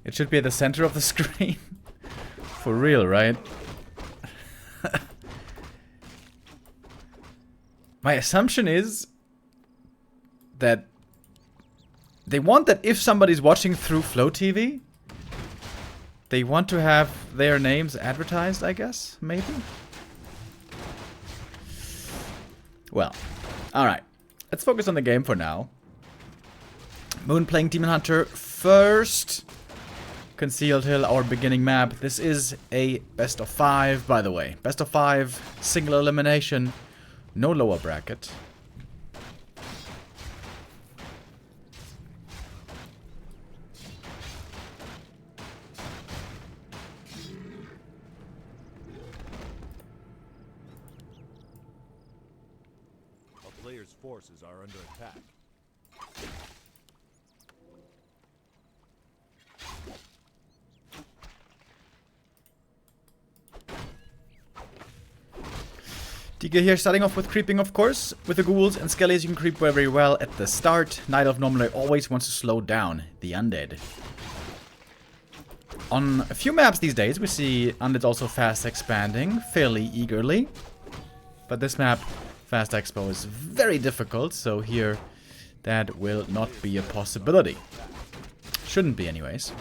It should be at the center of the screen. For real, right? My assumption is that they want that if somebody's watching through Flow TV, they want to have their names advertised, I guess, maybe? Well, alright. Let's focus on the game for now. Moon playing Demon Hunter first. Concealed Hill, our beginning map. This is a best of 5, by the way. Best of 5, single elimination, no lower bracket. A player's forces are under attack. DK here, starting off with creeping, of course. With the ghouls and skellies, you can creep very well at the start. Night Elf normally always wants to slow down the undead. On a few maps these days, we see undead also fast expanding fairly eagerly. But this map, fast expo, is very difficult, so here that will not be a possibility. Shouldn't be, anyways.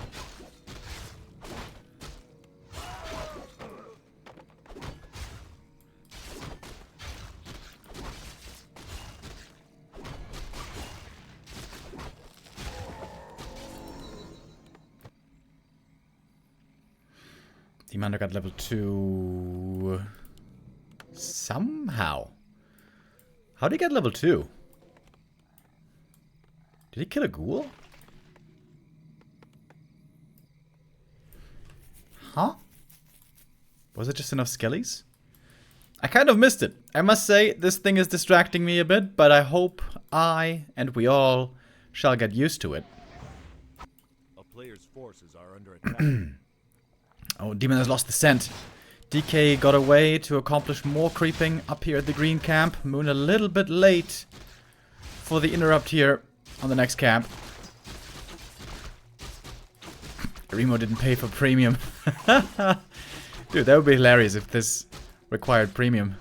Demon Hunter got level 2 somehow. How did he get level 2? Did he kill a ghoul? Huh? Was it just enough skellies? I kind of missed it. I must say, this thing is distracting me a bit, but I hope I and we all shall get used to it. A player's forces are under attack. Oh, Demon has lost the scent. DK got away to accomplish more creeping up here at the green camp. Moon a little bit late for the interrupt here on the next camp. Eer0 didn't pay for premium. Dude, that would be hilarious if this required premium.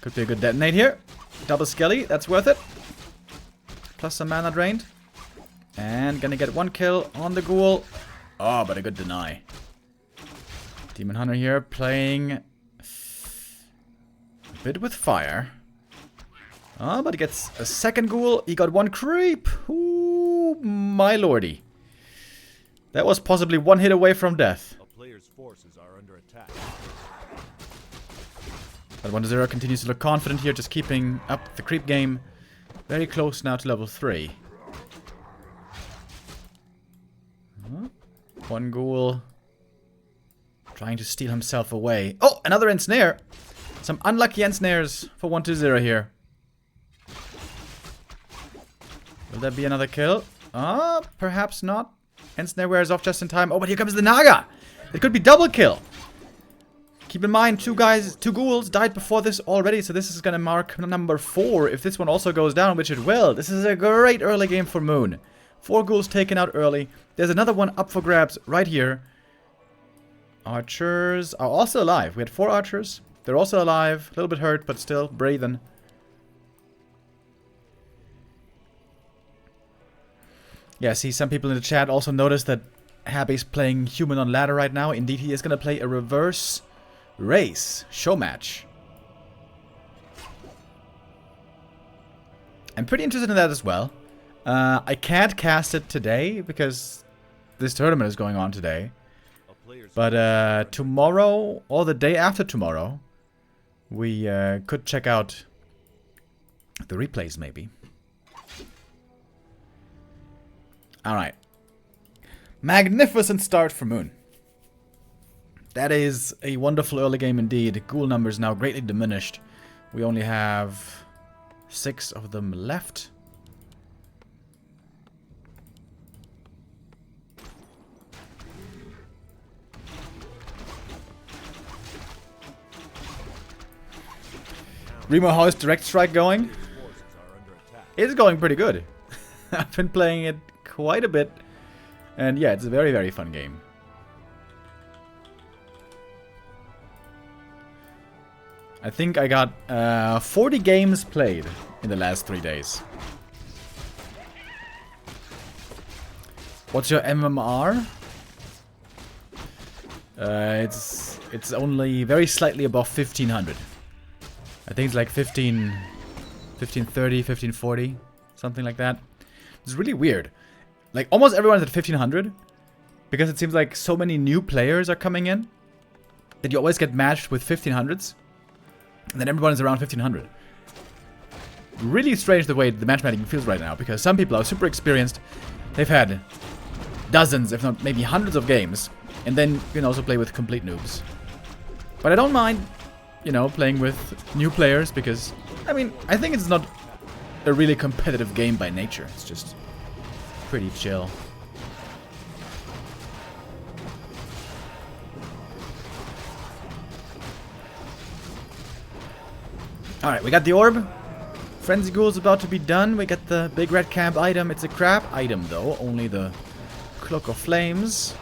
Could be a good detonate here. Double skelly, that's worth it. Plus some mana drained. And gonna get 1 kill on the ghoul. Oh, but a good deny. Demon Hunter here playing a bit with fire. Oh, but he gets a second ghoul. He got 1 creep. Ooh, my lordy. That was possibly 1 hit away from death. A player's forces are under attack. But 1-0 continues to look confident here, just keeping up the creep game. Very close now to level 3. 1 ghoul trying to steal himself away. Oh, another ensnare. Some unlucky ensnares for 1-0 here. Will there be another kill? Ah, perhaps not. Ensnare wears off just in time. Oh, but here comes the Naga. It could be double kill. Keep in mind, 2 ghouls died before this already, so this is gonna mark number 4 if this one also goes down, which it will. This is a great early game for Moon. 4 ghouls taken out early. There's another one up for grabs right here. Archers are also alive. We had 4 archers. They're also alive. A little bit hurt, but still breathing. Yeah, see, some people in the chat also noticed that Happy's playing human on ladder right now. Indeed, he is going to play a reverse race show match. I'm pretty interested in that as well. I can't cast it today because this tournament is going on today. But tomorrow or the day after tomorrow, we could check out the replays maybe. Alright. Magnificent start for Moon. That is a wonderful early game indeed. Ghoul numbers now greatly diminished. We only have 6 of them left. Eer0, how is Direct Strike going? It's going pretty good. I've been playing it quite a bit And yeah, it's a very, very fun game. I think I got 40 games played in the last 3 days. What's your MMR? It's only very slightly above 1500. I think it's like 1530, 1540, something like that. It's really weird. Like almost everyone's at 1500 because it seems like so many new players are coming in that you always get matched with 1500s. And then everyone is around 1500. Really strange the way the matchmaking feels right now, because some people are super experienced. They've had dozens, if not maybe hundreds of games. And then you can also play with complete noobs. But I don't mind, you know, playing with new players, because, I mean, I think it's not a really competitive game by nature. It's just pretty chill. Alright, we got the orb. Frenzy Ghoul's about to be done. We get the big red camp item. It's a crap item though, only the Cloak of Flames.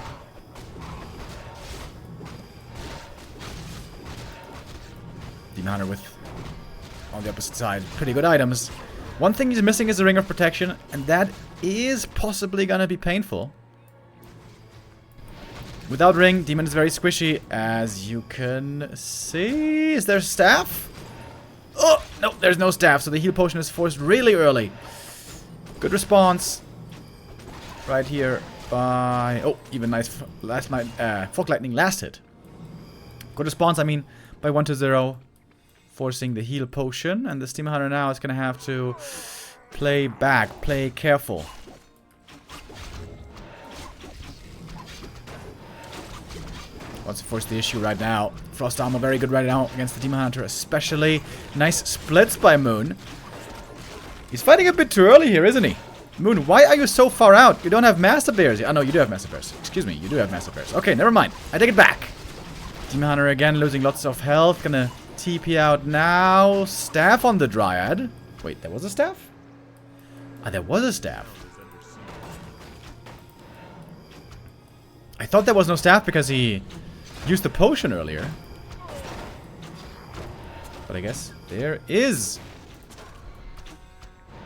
Demon Hunter with, on the opposite side, pretty good items. One thing he's missing is the Ring of Protection, and that is possibly gonna be painful. Without ring, Demon is very squishy, as you can see. Is there staff? Oh, no, there's no staff, so the heal potion is forced really early. Good response. Right here by... Oh, even nice last night. Fog Lightning last hit. Good response, I mean, by 1-0. Forcing the heal potion. And the Steam Hunter now is going to have to play back, play careful. Wants to force the issue right now. Frost Armor very good right now against the Demon Hunter, especially. Nice splits by Moon. He's fighting a bit too early here, isn't he? Moon, why are you so far out? You don't have Master Bears. Oh no, you do have Master Bears. Excuse me, you do have Master Bears. Okay, never mind. I take it back. Demon Hunter again losing lots of health. Gonna TP out now. Staff on the Dryad. Wait, there was a staff? Ah, there was a staff. I thought there was no staff because he used the potion earlier. But I guess there is.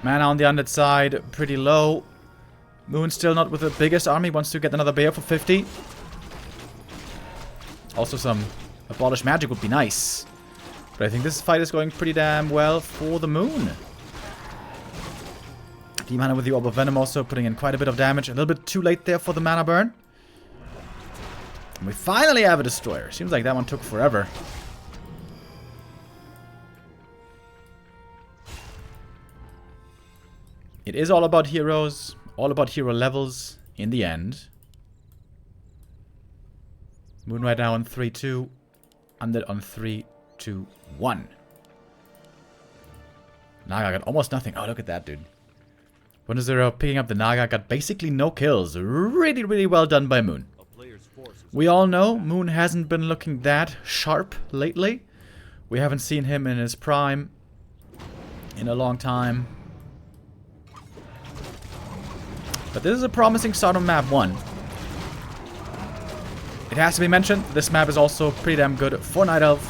Mana on the undead side, pretty low. Moon still not with the biggest army. Wants to get another bear for 50. Also some abolish magic would be nice. But I think this fight is going pretty damn well for the Moon. Demon Hunter with the Orb of Venom also putting in quite a bit of damage. A little bit too late there for the mana burn. And we finally have a destroyer. Seems like that one took forever. It is all about heroes, all about hero levels in the end. Moon right now on 3-2. Undead on 3-2-1. Naga got almost nothing. Oh, look at that, dude. 1-0 picking up the Naga. Got basically no kills. Really, really well done by Moon. We all know Moon hasn't been looking that sharp lately. We haven't seen him in his prime in a long time. But this is a promising start on map 1. It has to be mentioned, this map is also pretty damn good for Night Elf.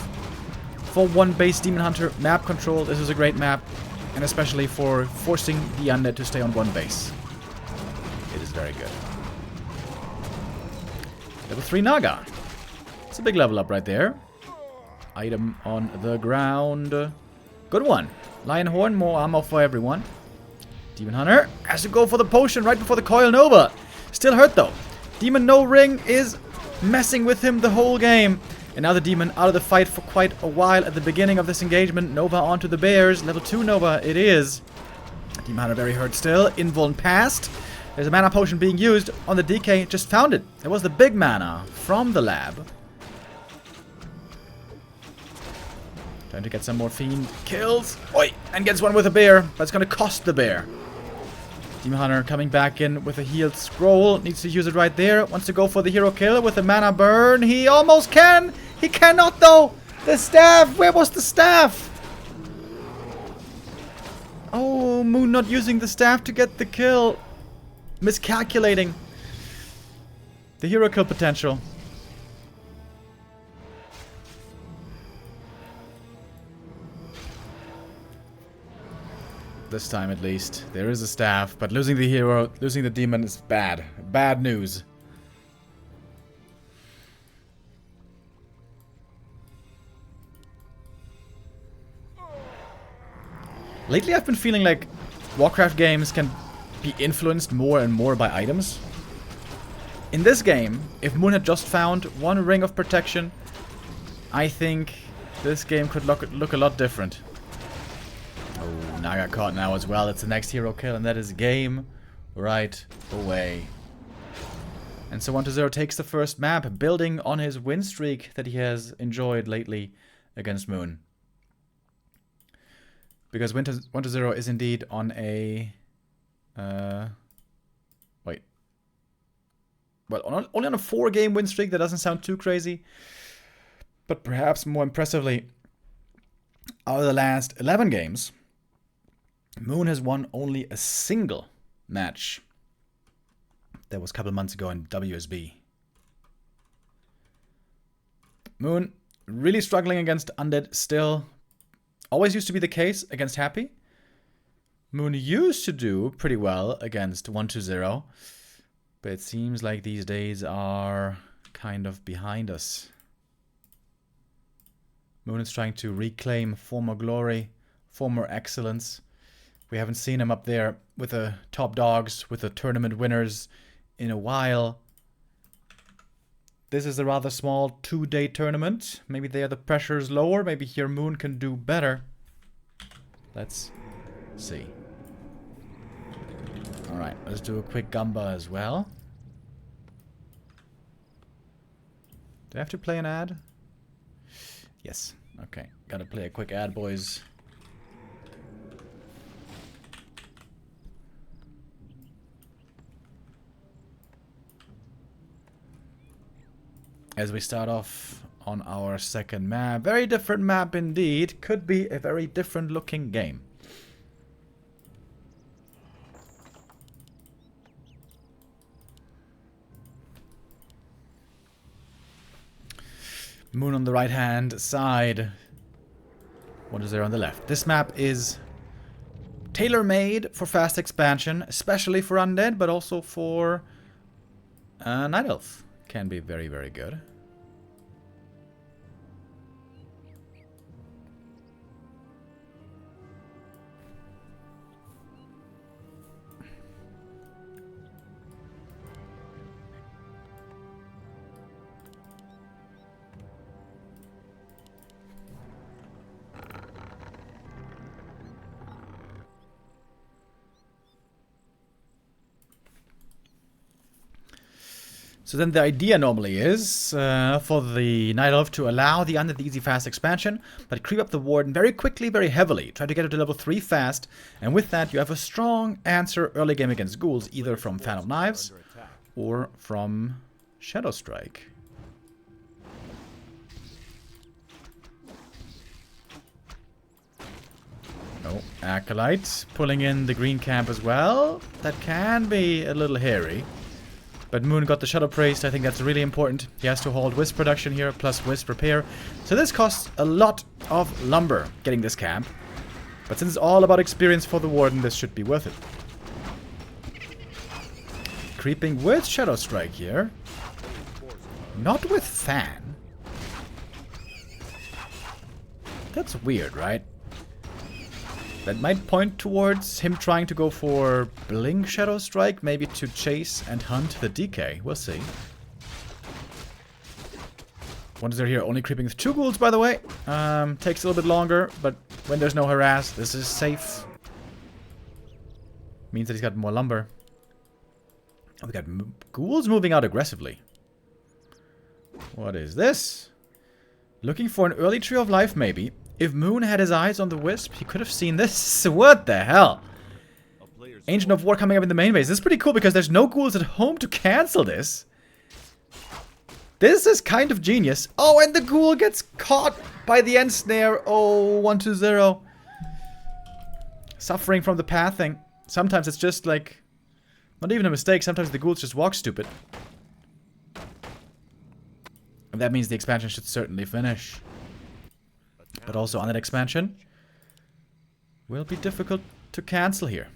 For one base Demon Hunter map control, this is a great map. And especially for forcing the undead to stay on one base. It is very good. Level 3 Naga. It's a big level up right there. Item on the ground. Good one. Lion Horn, more ammo for everyone. Demon Hunter has to go for the potion right before the Coil Nova. Still hurt though. Demon No Ring is messing with him the whole game. And now the Demon out of the fight for quite a while at the beginning of this engagement. Nova onto the Bears. Level 2 Nova it is. Demon Hunter very hurt still. Invuln passed. There's a mana potion being used on the DK. Just found it. It was the big mana from the lab. Trying to get some more fiend kills. Oi! And gets one with a bear. But it's going to cost the bear. Demon Hunter coming back in with a healed scroll. Needs to use it right there. Wants to go for the hero kill with a mana burn. He almost can. He cannot though. The staff. Where was the staff? Oh, Moon not using the staff to get the kill. Miscalculating. The hero kill potential. This time at least. There is a staff, but losing the hero, losing the demon is bad. Bad news. Lately I've been feeling like Warcraft games can be influenced more and more by items. In this game, if Moon had just found one ring of protection, I think this game could look a lot different. Oh, Naga caught now as well. It's the next hero kill, and that is game right away. And so 1-0 takes the first map, building on his win streak that he has enjoyed lately against Moon. Because 1-0 is indeed on a... wait. Well, only on a 4-game win streak. That doesn't sound too crazy. But perhaps more impressively, out of the last 11 games, Moon has won only a single match. That was a couple months ago in WSB. Moon really struggling against Undead still. Always used to be the case against Happy. Moon used to do pretty well against 1-0. But it seems like these days are kind of behind us. Moon is trying to reclaim former glory, former excellence. We haven't seen him up there with the top dogs, with the tournament winners in a while. This is a rather small 2-day tournament. Maybe there the pressure is lower. Maybe here Moon can do better. Let's see. Alright, let's do a quick Gamba as well. Do I have to play an ad? Yes. Okay. Gotta play a quick ad, boys. As we start off on our second map. Very different map indeed. Could be a very different looking game. Moon on the right hand side. 1-0 on the left. This map is tailor-made for fast expansion, especially for Undead, but also for Night Elf. Can be very, very good. So then the idea normally is for the Night Elf to allow the Undead the easy fast expansion, but creep up the Warden very quickly, very heavily. Try to get it to level 3 fast, and with that you have a strong answer early game against ghouls, either from Fan of Knives or from Shadow Strike. Oh, Acolyte pulling in the green camp as well. That can be a little hairy. But Moon got the Shadow Priest. I think that's really important. He has to hold Wisp production here, plus Wisp repair. So this costs a lot of lumber, getting this camp. But since it's all about experience for the Warden, this should be worth it. Creeping with Shadow Strike here. Not with Fan. That's weird, right? That might point towards him trying to go for Blink Shadow Strike, maybe to chase and hunt the DK. We'll see. 1-0 here, only creeping with 2 ghouls, by the way. Takes a little bit longer, but when there's no harass, this is safe. Means that he's got more lumber. Oh, we got ghouls moving out aggressively. What is this? Looking for an early Tree of Life, maybe. If Moon had his eyes on the Wisp, he could have seen this. What the hell? Ancient of War coming up in the main base. This is pretty cool because there's no ghouls at home to cancel this. This is kind of genius. Oh, and the ghoul gets caught by the end snare. Oh, 1-0. Suffering from the pathing. Sometimes it's just like... not even a mistake. Sometimes the ghouls just walk stupid. And that means the expansion should certainly finish. But also on that expansion will be difficult to cancel here.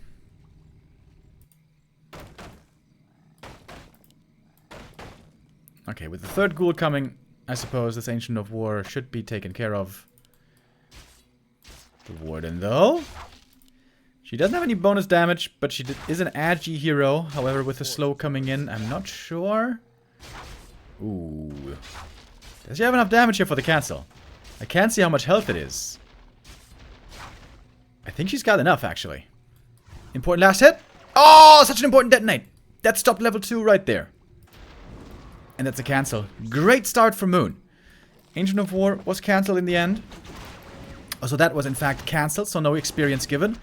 Okay, with the third ghoul coming, I suppose this Ancient of War should be taken care of. The Warden, though. She doesn't have any bonus damage, but she is an agi hero. However, with the slow coming in, I'm not sure. Ooh. Does she have enough damage here for the cancel? I can't see how much health it is. I think she's got enough, actually. Important last hit. Oh, such an important detonate. That stopped level 2 right there. And that's a cancel. Great start for Moon. Ancient of War was cancelled in the end. So that was in fact cancelled, so no experience given.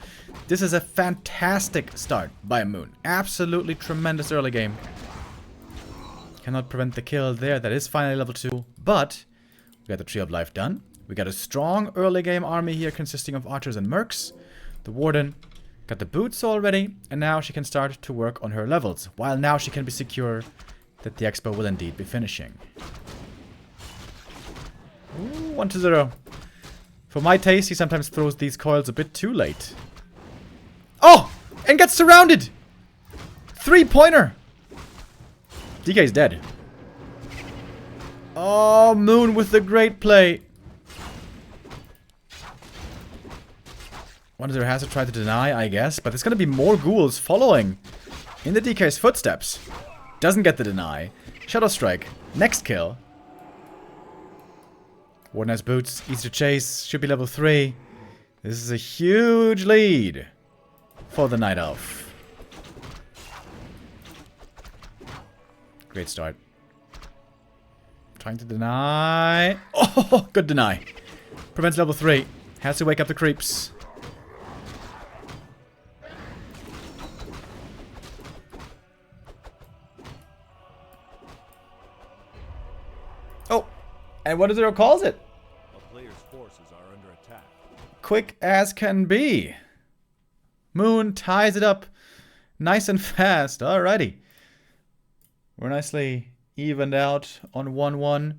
This is a fantastic start by Moon. Absolutely tremendous early game. Cannot prevent the kill there. That is finally level 2. But we got the Tree of Life done. We got a strong early game army here consisting of archers and mercs. The Warden got the boots already. And now she can start to work on her levels. While now she can be secure that the expo will indeed be finishing. Ooh, 1-0. For my taste, he sometimes throws these coils a bit too late. Oh! And gets surrounded! 3-pointer! DK is dead. Oh, Moon with the great play. 1-0 has to try to deny, I guess. But there's going to be more ghouls following in the DK's footsteps. Doesn't get the deny. Shadow Strike. Next kill. Warden has boots. Easy to chase. Should be level 3. This is a huge lead for the Night Elf. Great start. Trying to deny. Oh, good deny. Prevents level 3. Has to wake up the creeps. Oh, and 1-0 calls it. A player's forces are under attack. Quick as can be. Moon ties it up nice and fast. Alrighty. We're nicely evened out on 1-1.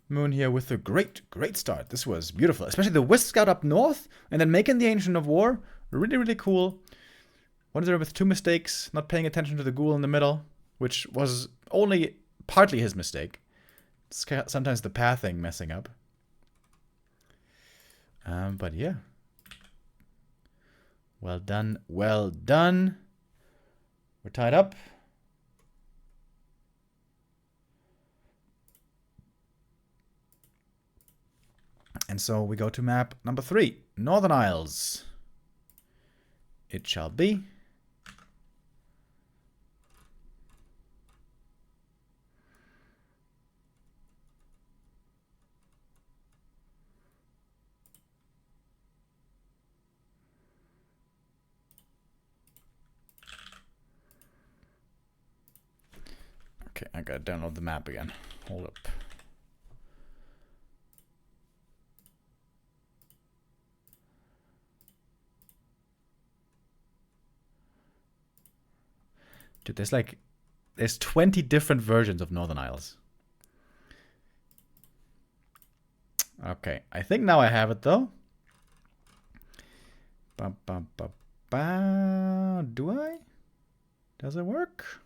Moon here with a great start. This was beautiful. Especially the Wisp Scout up north and then making the Ancient of War. Really, really cool. 1-0 with 2 mistakes. Not paying attention to the ghoul in the middle, which was only partly his mistake. It's sometimes the pathing messing up. But yeah. Well done. Well done. We're tied up. And so we go to map number 3. Northern Isles. It shall be. Okay, I gotta download the map again. Hold up. Dude, there's 20 different versions of Northern Isles. Okay, I think now I have it though. Do I? Does it work?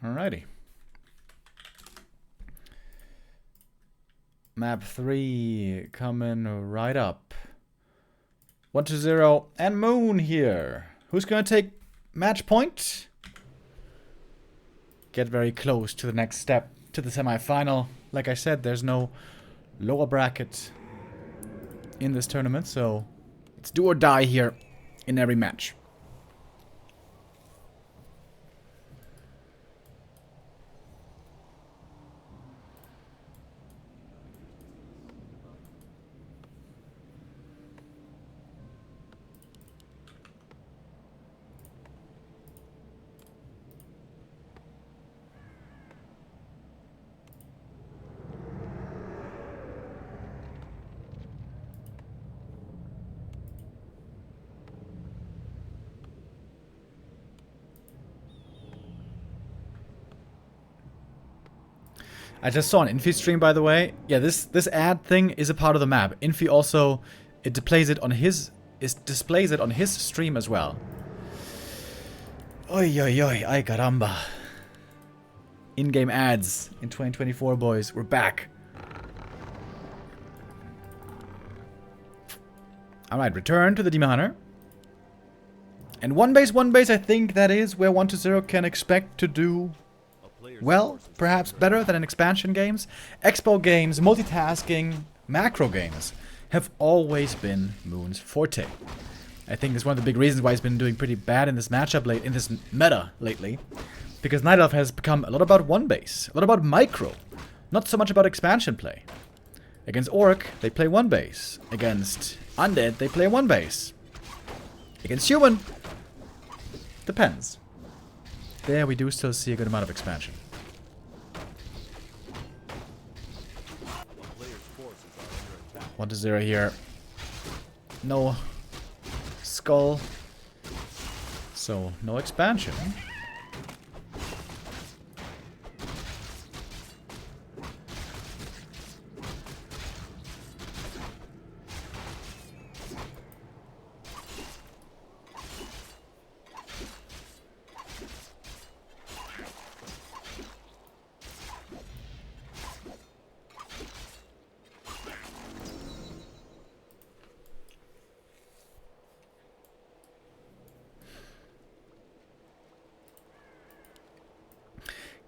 Alrighty. Map 3 coming right up. 1-0 and Moon here. Who's gonna take match point? Get very close to the next step, to the semi-final. Like I said, there's no lower bracket in this tournament, so it's do or die here in every match. I just saw an Infi stream, by the way. Yeah, this ad thing is a part of the map. Infi also displays it on his stream as well. Oi oi oi, ay caramba. In-game ads in 2024, boys. We're back. Alright, return to the Demon Hunter. And one base, I think that is where 1-0 can expect to do well, perhaps better than in expansion games. Expo games, multitasking, macro games have always been Moon's forte. I think it's one of the big reasons why he's been doing pretty bad in this matchup in this meta lately. Because Night Elf has become a lot about one base, a lot about micro, not so much about expansion play. Against Orc, they play one base. Against Undead, they play one base. Against Human, depends. There we do still see a good amount of expansion. One to 0 here. No skull. So, no expansion.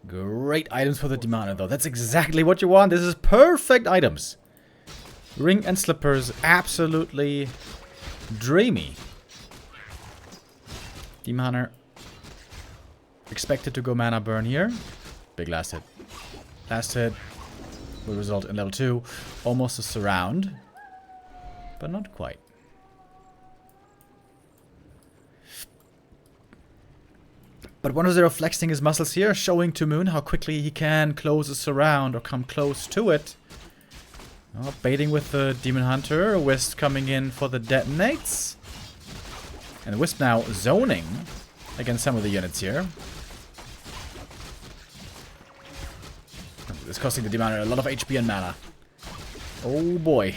Great items for the Demon, though. That's exactly what you want. This is perfect items. Ring and slippers, absolutely dreamy. Demon Hunter expected to go mana burn here. Big last hit. Last hit will result in level 2. Almost a surround, but not quite. But 1-0 flexing his muscles here, showing to Moon how quickly he can close a surround or come close to it. Oh, baiting with the Demon Hunter. Wisp coming in for the detonates. And the Wisp now zoning against some of the units here. It's costing the Demon Hunter a lot of HP and mana. Oh boy.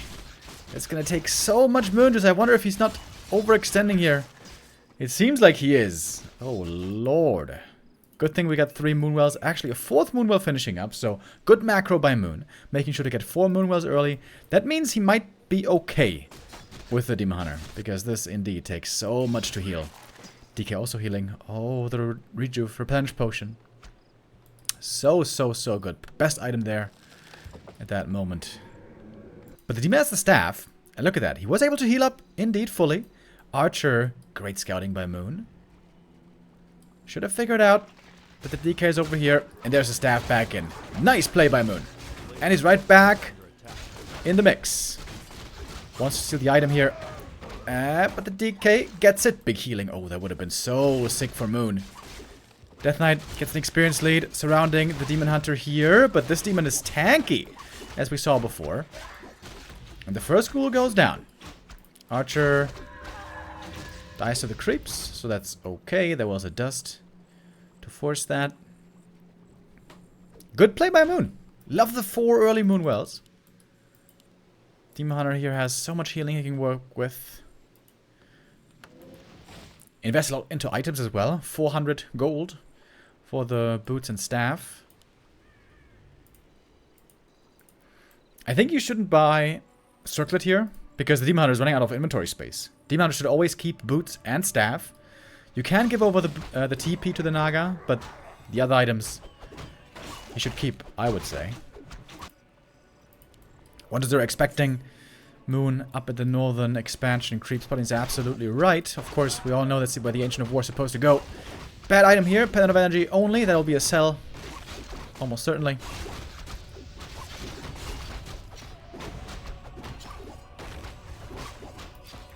It's gonna take so much Moon Juice. I wonder if he's not overextending here. It seems like he is. Oh, Lord. Good thing we got 3 Moonwells. Actually, a 4th Moonwell finishing up. So, good macro by Moon. Making sure to get 4 Moonwells early. That means he might be okay with the Demon Hunter. Because this indeed takes so much to heal. DK also healing. Oh, the Rejuve Replenish Potion. So good. Best item there at that moment. But the Demon has the staff. And look at that. He was able to heal up, indeed, fully. Archer, great scouting by Moon. Should have figured out that the DK is over here. And there's the staff back in. Nice play by Moon. And he's right back in the mix. Wants to steal the item here. But the DK gets it. Big healing. Oh, that would have been so sick for Moon. Death Knight gets an experience lead surrounding the Demon Hunter here. But this demon is tanky, as we saw before. And the first ghoul goes down. Archer dies to the creeps, so that's okay. There was a dust to force that. Good play by Moon. Love the 4 early Moonwells. Demon Hunter here has so much healing he can work with. Invest a lot into items as well. 400 gold for the boots and staff. I think you shouldn't buy Circlet here, because the Demon Hunter is running out of inventory space. Demon Hunter should always keep boots and staff. You can give over the TP to the Naga, but the other items he should keep, I would say. 1-0 expecting Moon up at the northern expansion. Creep spotting is absolutely right. Of course, we all know that's where the Ancient of War is supposed to go. Bad item here, Pendant of Energy only. That'll be a sell. Almost certainly.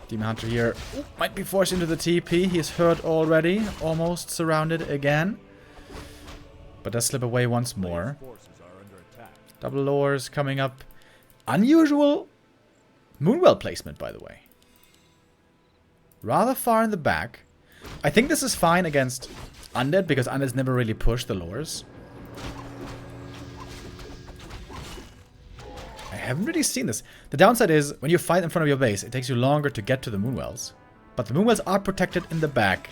Demon Hunter here might be forced into the TP. He is hurt already. Almost surrounded again. But does slip away once more. Double lowers coming up. Unusual Moonwell placement, by the way. Rather far in the back. I think this is fine against Undead, because Undead's never really pushed the lowers. haven't really seen this. The downside is, when you fight in front of your base, it takes you longer to get to the Moonwells. But the Moonwells are protected in the back,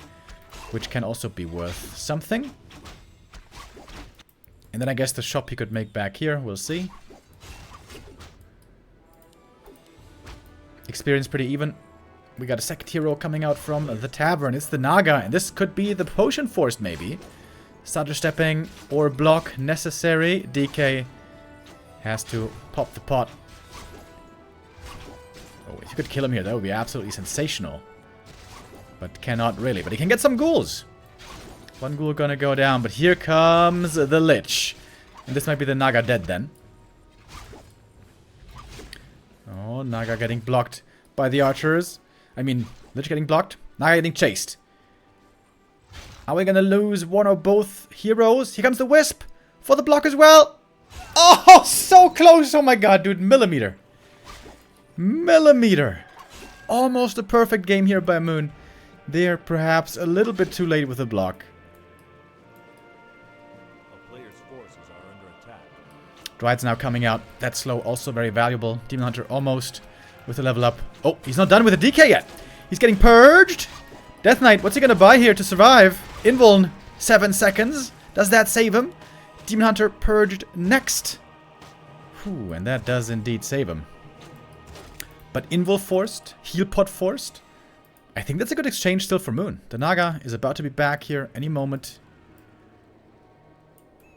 which can also be worth something. And then I guess the shop he could make back here, we'll see. Experience pretty even. We got a second hero coming out from the tavern. It's the Naga, and this could be the potion force, maybe. Starter stepping or block necessary. DK has to pop the pot. Oh, if you could kill him here, that would be absolutely sensational. But cannot really. But he can get some ghouls. One ghoul gonna go down, but here comes the Lich. And this might be the Naga dead then. Oh, Naga getting blocked by the archers. I mean, Lich getting blocked. Naga getting chased. Are we gonna lose one or both heroes? Here comes the Wisp for the block as well. Oh, so close. Oh my god, dude. Millimeter. Millimeter. Almost a perfect game here by Moon. They're perhaps a little bit too late with the block. A player's forces are under attack. Dryad's now coming out. That slow, also very valuable. Demon Hunter almost with a level up. Oh, he's not done with the DK yet. He's getting purged. Death Knight, what's he gonna buy here to survive? Invuln, 7 seconds. Does that save him? Demon Hunter purged next. Whew, and that does indeed save him. But Invul forced, heal pot forced. I think that's a good exchange still for Moon. The Naga is about to be back here any moment.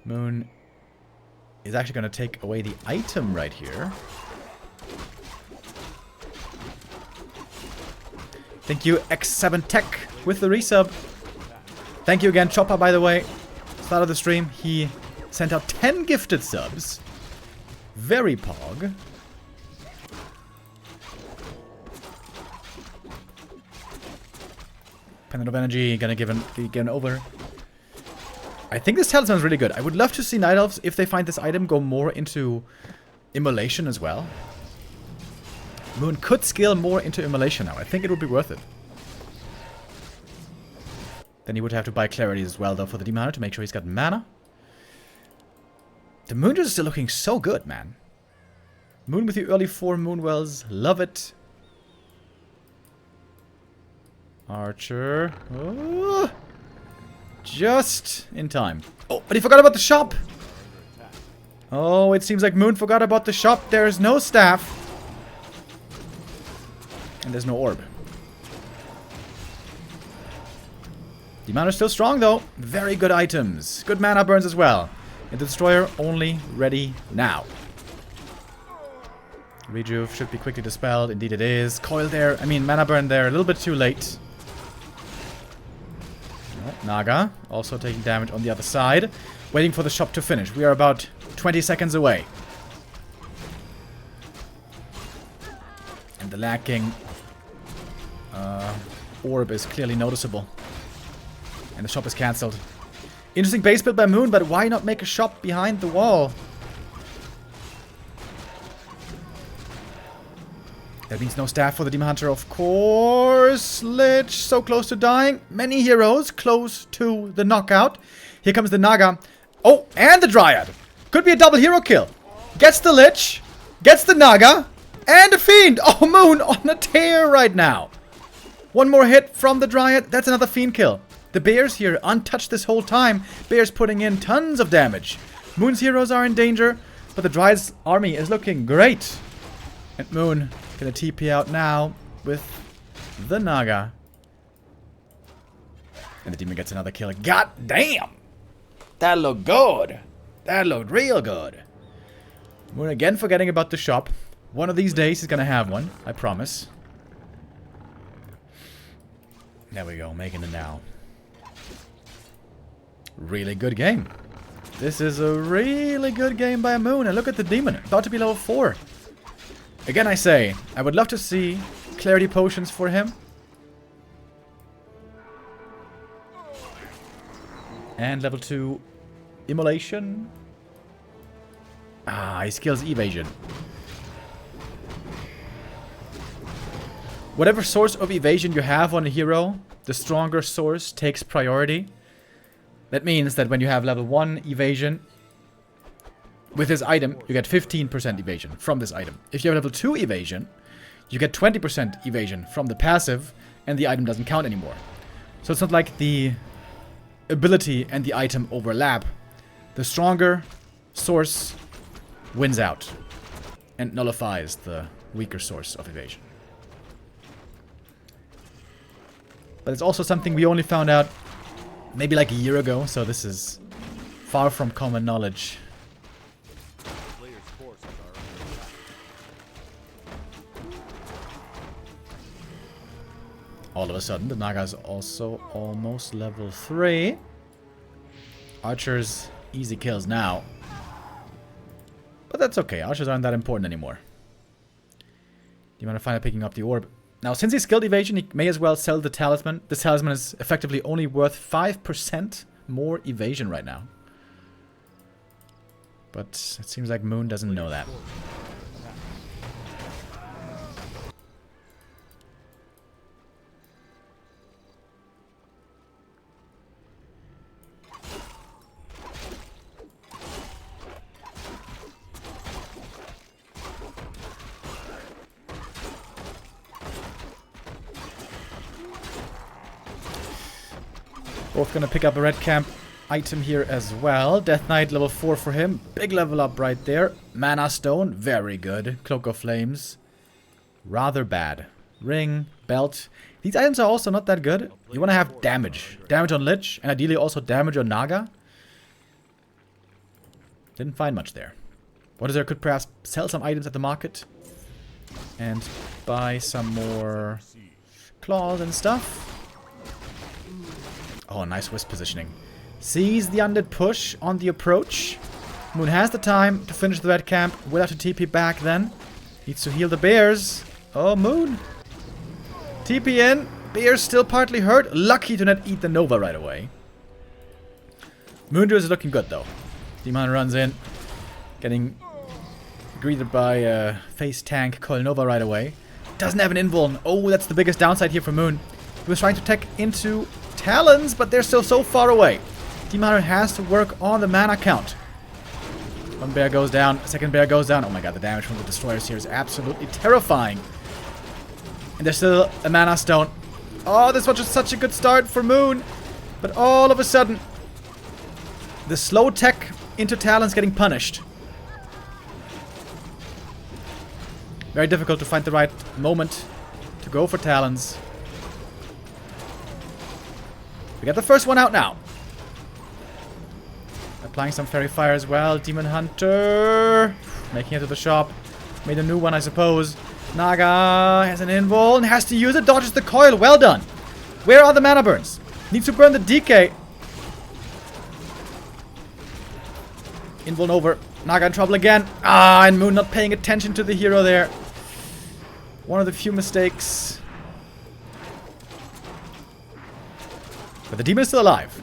Moon is actually going to take away the item right here. Thank you, X7 Tech, with the resub. Thank you again, Chopper, by the way. Start of the stream, he sent out 10 gifted subs. Very pog. Pendant of Energy, gonna give an over. I think this talisman is really good. I would love to see Night Elves, if they find this item, go more into Immolation as well. Moon could scale more into Immolation now. I think it would be worth it. Then he would have to buy Clarity as well, though, for the Demon Hunter to make sure he's got mana. The Moon is still looking so good, man. Moon with the early 4 Moonwells. Love it. Archer. Oh, just in time. Oh, but he forgot about the shop. Oh, it seems like Moon forgot about the shop. There's no staff. And there's no orb. The mana is still strong, though. Very good items. Good mana burns as well. And the Destroyer only ready now. Rejuve should be quickly dispelled. Indeed it is. Coil there. I mean, mana burn there. A little bit too late. Naga also taking damage on the other side. Waiting for the shop to finish. We are about 20 seconds away. And the lacking orb is clearly noticeable. And the shop is cancelled. Interesting base build by Moon, but why not make a shop behind the wall? That means no staff for the Demon Hunter, of course. Lich, so close to dying. Many heroes close to the knockout. Here comes the Naga. Oh, and the Dryad. Could be a double hero kill. Gets the Lich, gets the Naga, and a Fiend. Oh, Moon on a tear right now. One more hit from the Dryad. That's another Fiend kill. The Bears here untouched this whole time. Bears putting in tons of damage. Moon's heroes are in danger, but the Dryad's army is looking great. And Moon gonna TP out now with the Naga. And the Demon gets another kill. God damn! That looked good. That looked real good. Moon again forgetting about the shop. One of these days he's gonna have one. I promise. There we go. Making it now. Really good game. This is a really good game by Moon. And look at the Demon. About to be level 4. Again, I say, I would love to see Clarity Potions for him. And level 2 Immolation. Ah, he skills Evasion. Whatever source of evasion you have on a hero, the stronger source takes priority. That means that when you have level 1 evasion, With this item, you get 15% evasion from this item. If you have level 2 evasion, you get 20% evasion from the passive, and the item doesn't count anymore. So it's not like the ability and the item overlap. The stronger source wins out and nullifies the weaker source of evasion. But it's also something we only found out maybe like a year ago, so this is far from common knowledge. Players' forces are under attack. All of a sudden, the Naga is also almost level 3. Archers, easy kills now. But that's okay, archers aren't that important anymore. You want to find out picking up the orb. Now, since he's skilled evasion, he may as well sell the talisman. The talisman is effectively only worth 5% more evasion right now. But it seems like Moon doesn't know that. Both gonna pick up a red camp item here as well. Death Knight level 4 for him. Big level up right there. Mana Stone, very good. Cloak of Flames, rather bad. Ring, belt. These items are also not that good. You want to have damage. Damage on Lich, and ideally also damage on Naga. Didn't find much there. What is there? Could perhaps sell some items at the market and buy some more claws and stuff. Oh, nice wisp positioning. Sees the undead push on the approach. Moon has the time to finish the red camp. Will have to TP back then. Needs to heal the bears. Oh, Moon. TP in. Bears still partly hurt. Lucky to not eat the Nova right away. Moondew is looking good though. Demon runs in. Getting greeted by a face tank Coil Nova right away. Doesn't have an invuln. Oh, that's the biggest downside here for Moon. He was trying to tech into Talons, but they're still so far away. Demon Hunter has to work on the mana count. One bear goes down, second bear goes down. Oh my god, the damage from the destroyers here is absolutely terrifying. And there's still a mana stone. Oh, this was just such a good start for Moon. But all of a sudden, the slow tech into Talons getting punished. Very difficult to find the right moment to go for Talons. We got the first one out now. Applying some Fairy Fire as well. Demon Hunter making it to the shop. Made a new one, I suppose. Naga has an invul and has to use it. Dodges the coil. Well done. Where are the mana burns? Needs to burn the DK. Invul over. Naga in trouble again. Ah, and Moon not paying attention to the hero there. One of the few mistakes. But the demon is still alive.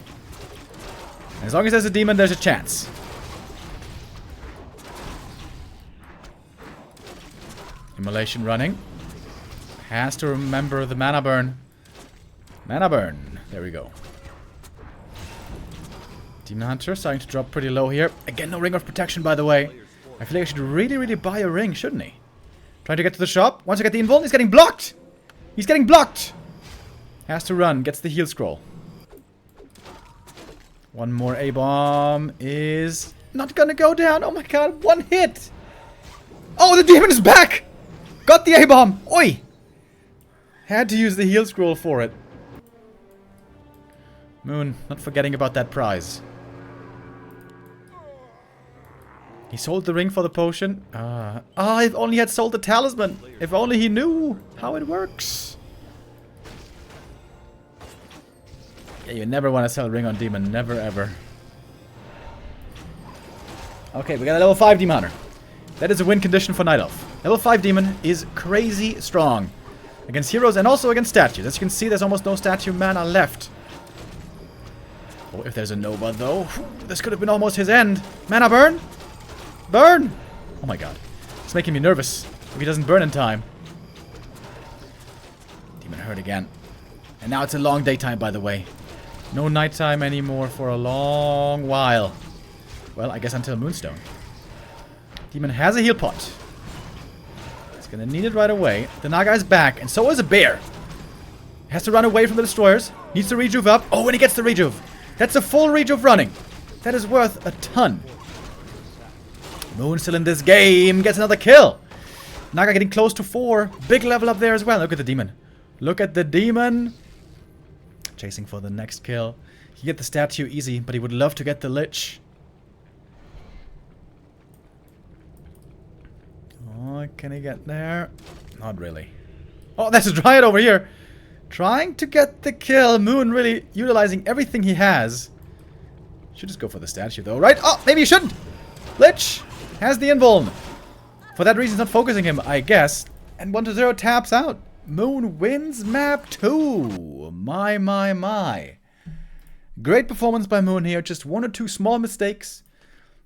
And as long as there's a demon, there's a chance. Immolation running. Has to remember the mana burn. Mana burn. There we go. Demon Hunter starting to drop pretty low here. Again, no ring of protection, by the way. I feel like I should really buy a ring, shouldn't he? Trying to get to the shop. Once I get the invuln, he's getting blocked. He's getting blocked. Has to run. Gets the heal scroll. One more A-bomb is not gonna go down. Oh my god, one hit. Oh, the demon is back. Got the A-bomb. Oi. Had to use the heal scroll for it. Moon, not forgetting about that prize. He sold the ring for the potion. If only he had sold the talisman. If only he knew how it works. Yeah, you never want to sell a ring on demon. Never, ever. Okay, we got a level 5 demon hunter. That is a win condition for Night Elf. Level 5 demon is crazy strong. Against heroes and also against statues. As you can see, there's almost no statue mana left. Oh, if there's a Nova, though. This could have been almost his end. Mana burn? Burn! Oh my god. It's making me nervous if he doesn't burn in time. Demon hurt again. And now it's a long daytime, by the way. No nighttime anymore for a long while. Well, I guess until Moonstone. Demon has a heal pot. He's gonna need it right away. The Naga is back, and so is a bear. Has to run away from the destroyers. Needs to rejuve up. Oh, and he gets the rejuve. That's a full rejuve running. That is worth a ton. Moon still in this game. Gets another kill. Naga getting close to 4. Big level up there as well. Look at the demon. Look at the demon. Chasing for the next kill. He get the statue easy, but he would love to get the lich. Oh, can he get there? Not really. Oh, there's a Dryad over here. Trying to get the kill. Moon really utilizing everything he has. Should just go for the statue though, right? Oh, maybe he shouldn't. Lich has the invuln. For that reason, he's not focusing him, I guess. And 1-0 taps out. Moon wins map 2. My. Great performance by Moon here. Just 1 or 2 small mistakes.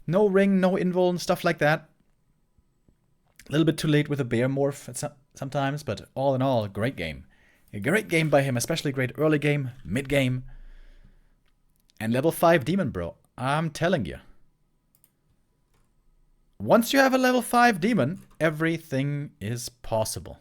No ring, no invuln, stuff like that. A little bit too late with a bear morph sometimes, but all in all, great game. A great game by him, especially great early game, mid game. And level 5 demon, bro. I'm telling you. Once you have a level 5 demon, everything is possible.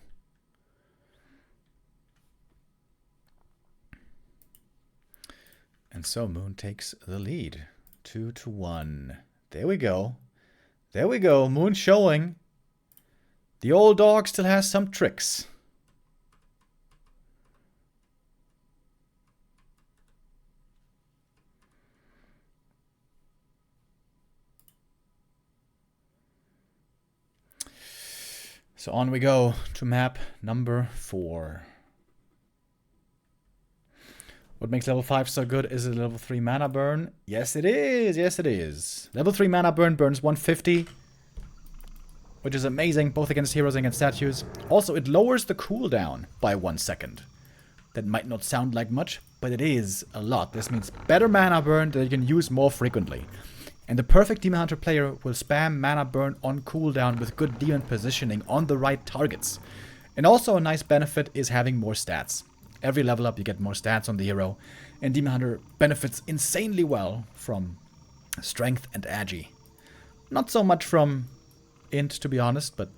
And so Moon takes the lead. 2-1. There we go. There we go. Moon showing. The old dog still has some tricks. So on we go to map number 4. What makes level 5 so good? Is it level 3 mana burn? Yes, it is. Yes, it is. Level 3 mana burn burns 150. Which is amazing, both against heroes and against statues. Also, it lowers the cooldown by 1 second. That might not sound like much, but it is a lot. This means better mana burn that you can use more frequently. And the perfect Demon Hunter player will spam mana burn on cooldown with good demon positioning on the right targets. And also a nice benefit is having more stats. Every level up you get more stats on the hero. And Demon Hunter benefits insanely well from strength and agi. Not so much from int, to be honest, but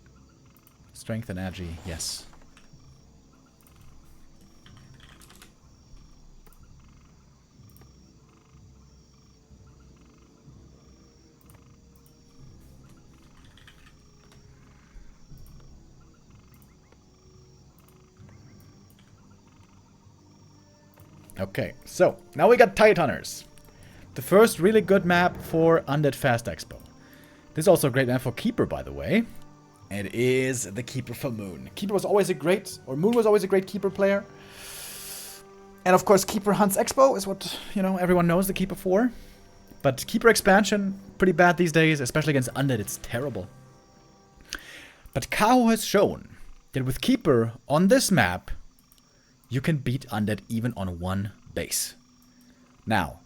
strength and agi, yes. Okay, so now we got Tidehunters. The first really good map for Undead Fast Expo. This is also a great map for Keeper, by the way. And it is the Keeper for Moon. Keeper was always a great, or Moon was always a great Keeper player. And of course, Keeper Hunts Expo is what, you know, everyone knows the Keeper for. But Keeper expansion, pretty bad these days, especially against Undead, it's terrible. But Kao has shown that with Keeper on this map, you can beat Undead even on 1 base. Now,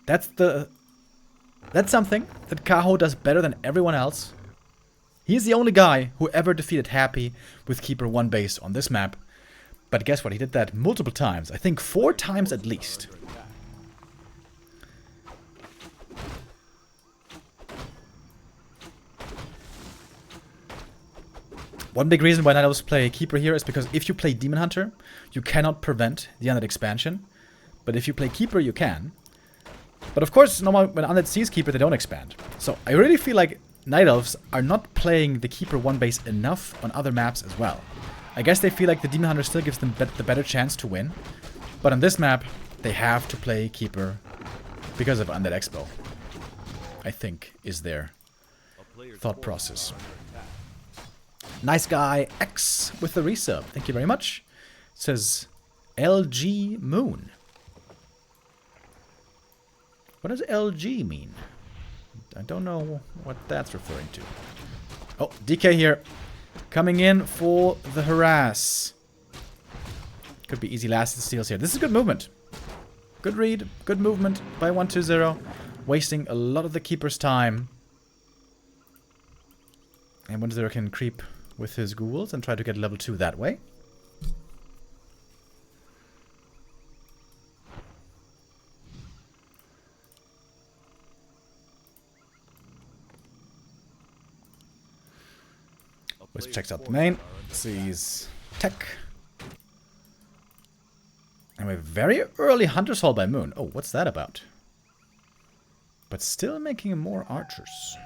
that's something that Kaho does better than everyone else. He's the only guy who ever defeated Happy with Keeper 1 base on this map. But guess what? He did that multiple times. I think 4 times at least. One big reason why Night Elves play Keeper here is because if you play Demon Hunter, you cannot prevent the Undead expansion. But if you play Keeper, you can. But of course, normally when Undead sees Keeper, they don't expand. So I really feel like Night Elves are not playing the Keeper 1 base enough on other maps as well. I guess they feel like the Demon Hunter still gives them the better chance to win. But on this map, they have to play Keeper because of Undead Expo. I think is their thought process. Nice guy X with the resub. Thank you very much. Says LG Moon. What does LG mean? I don't know what that's referring to. Oh, DK here. Coming in for the harass. Could be easy last steals here. This is good movement. Good read. Good movement by 1-2-0. Wasting a lot of the Keeper's time. And 1-0 can creep with his ghouls and try to get level 2 that way. Which checks out the main. Sees tech. And we have very early Hunter's Hall by Moon. Oh, what's that about? But still making more archers.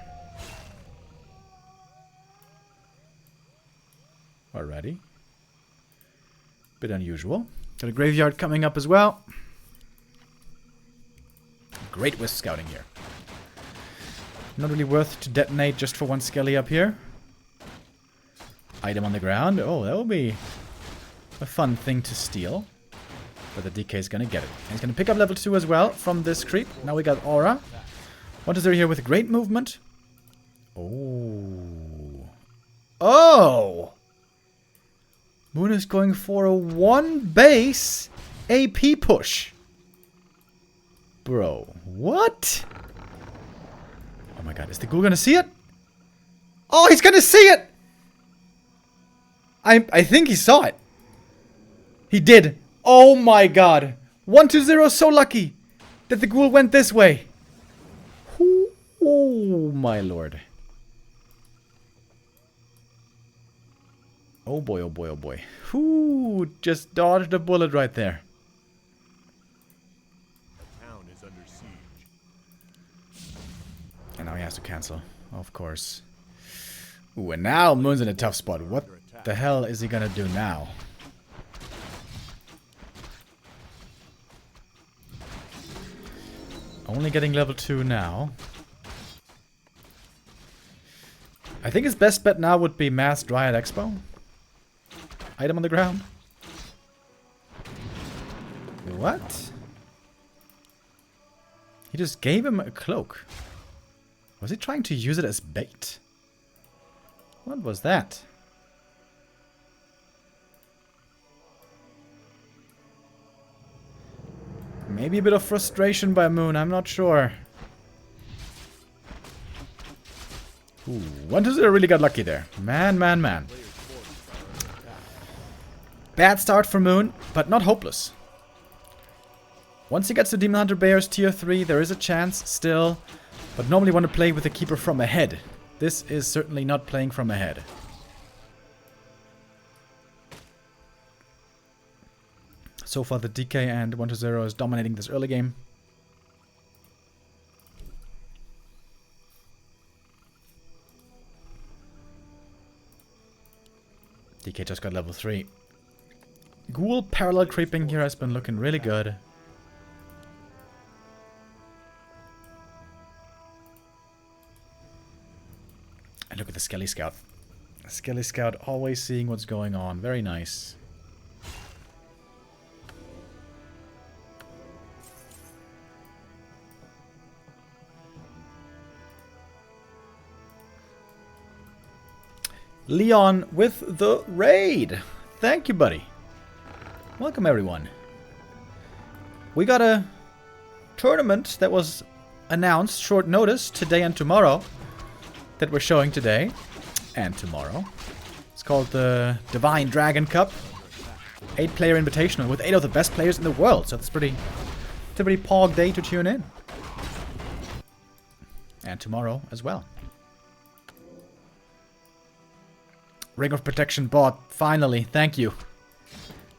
Alrighty. Bit unusual. Got a graveyard coming up as well. Great wisp scouting here. Not really worth to detonate just for one skelly up here. Item on the ground. Oh, that will be a fun thing to steal. But the DK is going to get it. And he's going to pick up level 2 as well from this creep. Now we got Aura. What is there here with great movement? Oh. Oh! Moon is going for a 1 base AP push. Bro, what? Oh my god, is the ghoul gonna see it? Oh, he's gonna see it! I think he saw it. He did. Oh my god. 120 so lucky that the ghoul went this way. Oh my lord. Oh boy, oh boy, oh boy. Whoo, just dodged a bullet right there. The town is under siege. And now he has to cancel, of course. Ooh, and now Moon's in a tough spot. What the hell is he gonna do now? Only getting level 2 now. I think his best bet now would be Mass Dryad Expo. Item on the ground. What? He just gave him a cloak. Was he trying to use it as bait? What was that? Maybe a bit of frustration by Moon, I'm not sure. Ooh, 120 really got lucky there. Man, man, man. Bad start for Moon, but not hopeless. Once he gets to Demon Hunter Bears tier 3, there is a chance still. But normally want to play with the Keeper from ahead. This is certainly not playing from ahead. So far the DK and 120 is dominating this early game. DK just got level 3. Ghoul parallel creeping here has been looking really good. And look at the Skelly Scout. Skelly Scout always seeing what's going on. Very nice. Leon with the raid. Thank you, buddy. Welcome, everyone. We got a tournament that was announced short notice today and tomorrow that we're showing today and tomorrow. It's called the Divine Dragon Cup. 8-player invitational with 8 of the best players in the world. So it's a pretty pog day to tune in. And tomorrow as well. Ring of Protection bought. Finally. Thank you.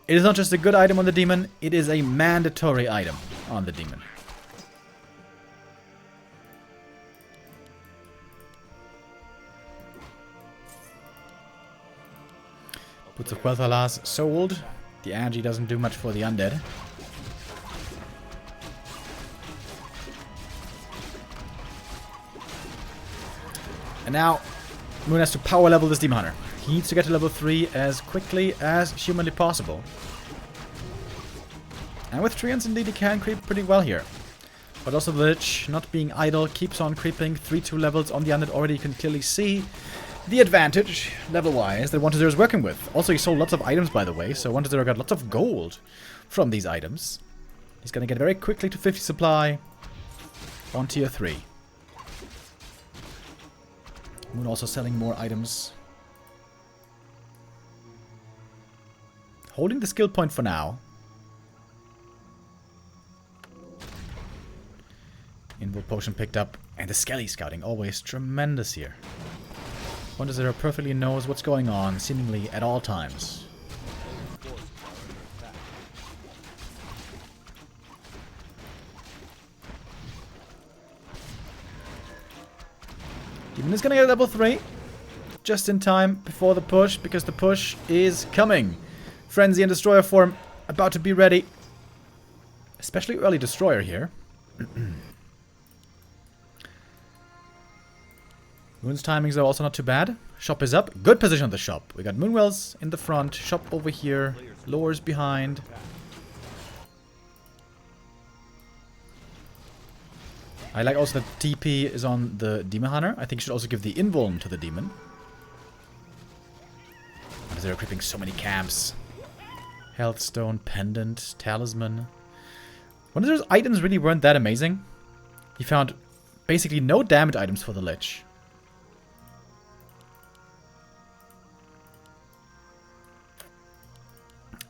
It is not just a good item on the demon. It is a mandatory item on the demon. Boots of Quel'Thalas sold. The Agi doesn't do much for the undead. And now, Moon has to power level this Demon Hunter. He needs to get to level 3 as quickly as humanly possible. And with Treants, indeed, he can creep pretty well here. But also the Lich, not being idle, keeps on creeping 3-2 levels on the undead already. You can clearly see the advantage, level-wise, that 120 is working with. Also, he sold lots of items, by the way, so 120 got lots of gold from these items. He's going to get very quickly to 50 supply on tier 3. Moon also selling more items. Holding the skill point for now. Invoke potion picked up. And the Skelly scouting, always tremendous here. Quarterfinal perfectly knows what's going on, seemingly at all times. Demon is gonna get a level 3. Just in time before the push, because the push is coming. Frenzy and Destroyer form about to be ready. Especially early Destroyer here. Moon's timings are also not too bad. Shop is up. Good position on the shop. We got Moonwells in the front. Shop over here. Lowers behind. I like also that TP is on the Demon Hunter. I think you should also give the Invuln to the Demon. Because they're equipping so many camps. Healthstone, Pendant, Talisman. One of those items really weren't that amazing. He found basically no damage items for the Lich.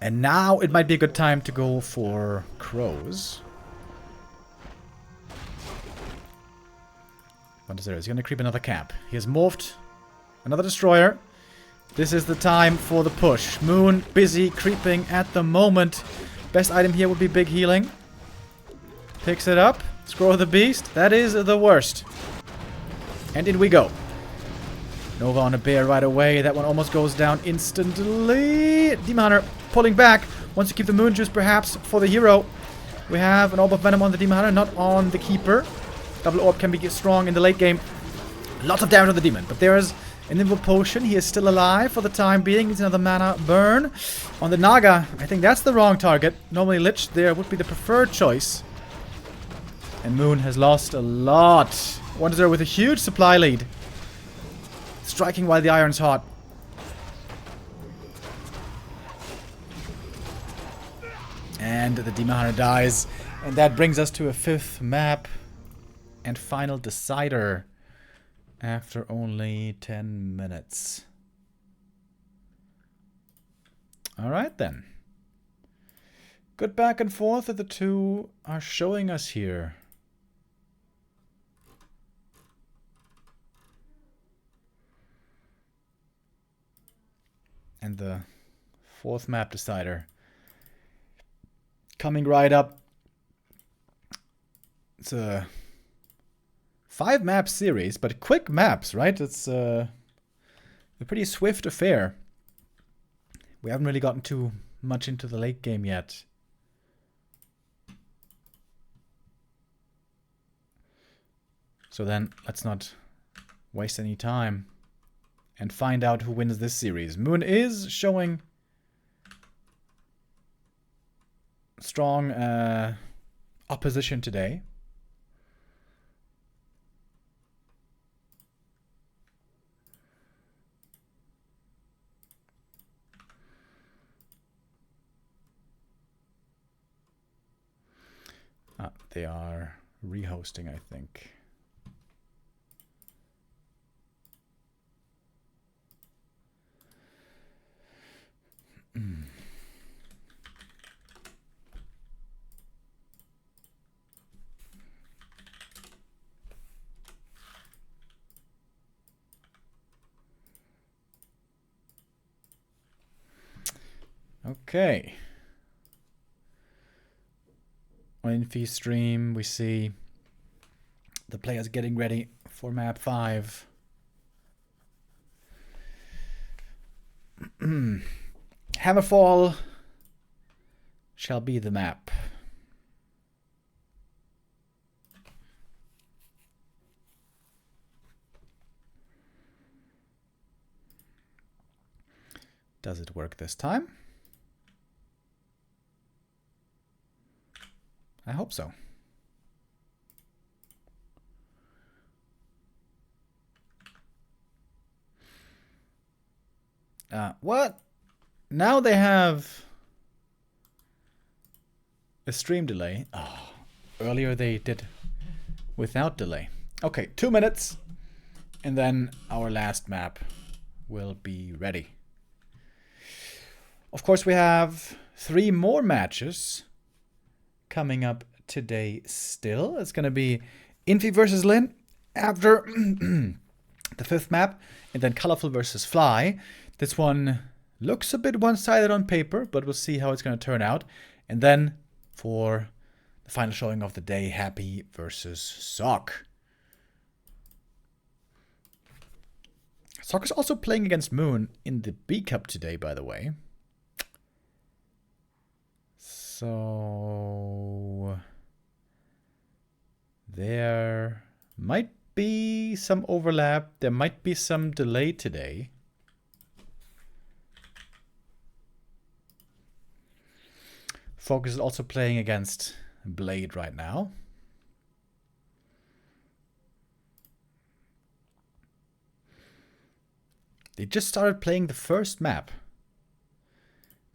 And now it might be a good time to go for Crows. What is there? He's gonna creep another camp. He has morphed another Destroyer. This is the time for the push. Moon busy creeping at the moment. Best item here would be big healing. Picks it up. Scroll of the Beast. That is the worst. And in we go. Nova on a bear right away. That one almost goes down instantly. Demon Hunter pulling back. Wants to keep the Moon Juice perhaps for the hero. We have an Orb of Venom on the Demon Hunter, not on the Keeper. Double Orb can be strong in the late game. Lots of damage on the Demon, but there is an Invul Potion. He is still alive for the time being. Needs another mana burn. On the Naga, I think that's the wrong target. Normally Lich there would be the preferred choice. And Moon has lost a lot. 1-0 with a huge supply lead. Striking while the iron's hot. And the Demon Hunter dies. And that brings us to a 5th map. And final decider. After only 10 minutes. Alright then. Good back and forth that the two are showing us here. And the 4th map decider. Coming right up. It's a 5-map series, but quick maps, right? It's a pretty swift affair. We haven't really gotten too much into the late game yet. So then, let's not waste any time and find out who wins this series. Moon is showing strong opposition today. They are rehosting, I think. Okay. On Infi stream, we see the players getting ready for map 5. Hammerfall shall be the map. Does it work this time? I hope so. What? Now they have a stream delay. Oh, earlier they did without delay. Okay, 2 minutes. And then our last map will be ready. Of course, we have 3 more matches coming up today still. It's going to be Infi versus Lin after the 5th map, and then Colorful versus Fly. This one looks a bit one-sided on paper, but we'll see how it's going to turn out. And then for the final showing of the day, Happy versus Sock. Sock is also playing against Moon in the B Cup today, by the way. So there might be some overlap. There might be some delay today. Focus is also playing against Blade right now. They just started playing the first map.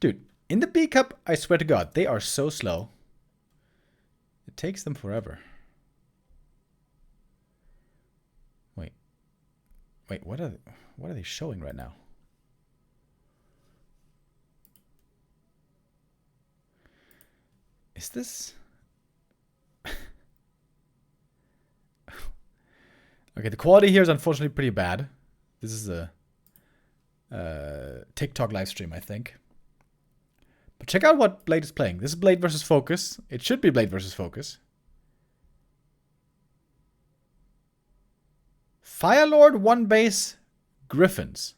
Dude, in the B Cup, I swear to God, they are so slow. It takes them forever. Wait, what are they showing right now? Is this... Okay, the quality here is unfortunately pretty bad. This is a TikTok live stream, I think. But check out what Blade is playing. This is Blade versus Focus. It should be Blade versus Focus. Firelord 1 base Griffins.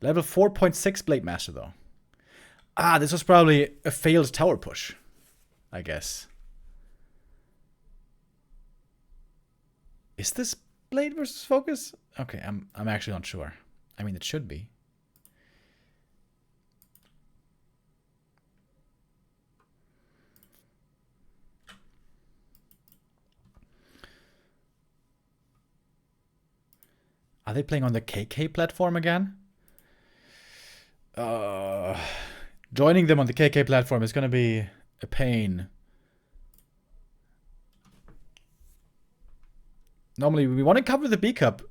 Level 4.6 Blade Master, though. Ah, this was probably a failed tower push, I guess. Is this Blade versus Focus? Okay, I'm actually not sure. I mean, it should be. Are they playing on the KK platform again? Joining them on the KK platform is going to be a pain. Normally, we want to cover the B Cup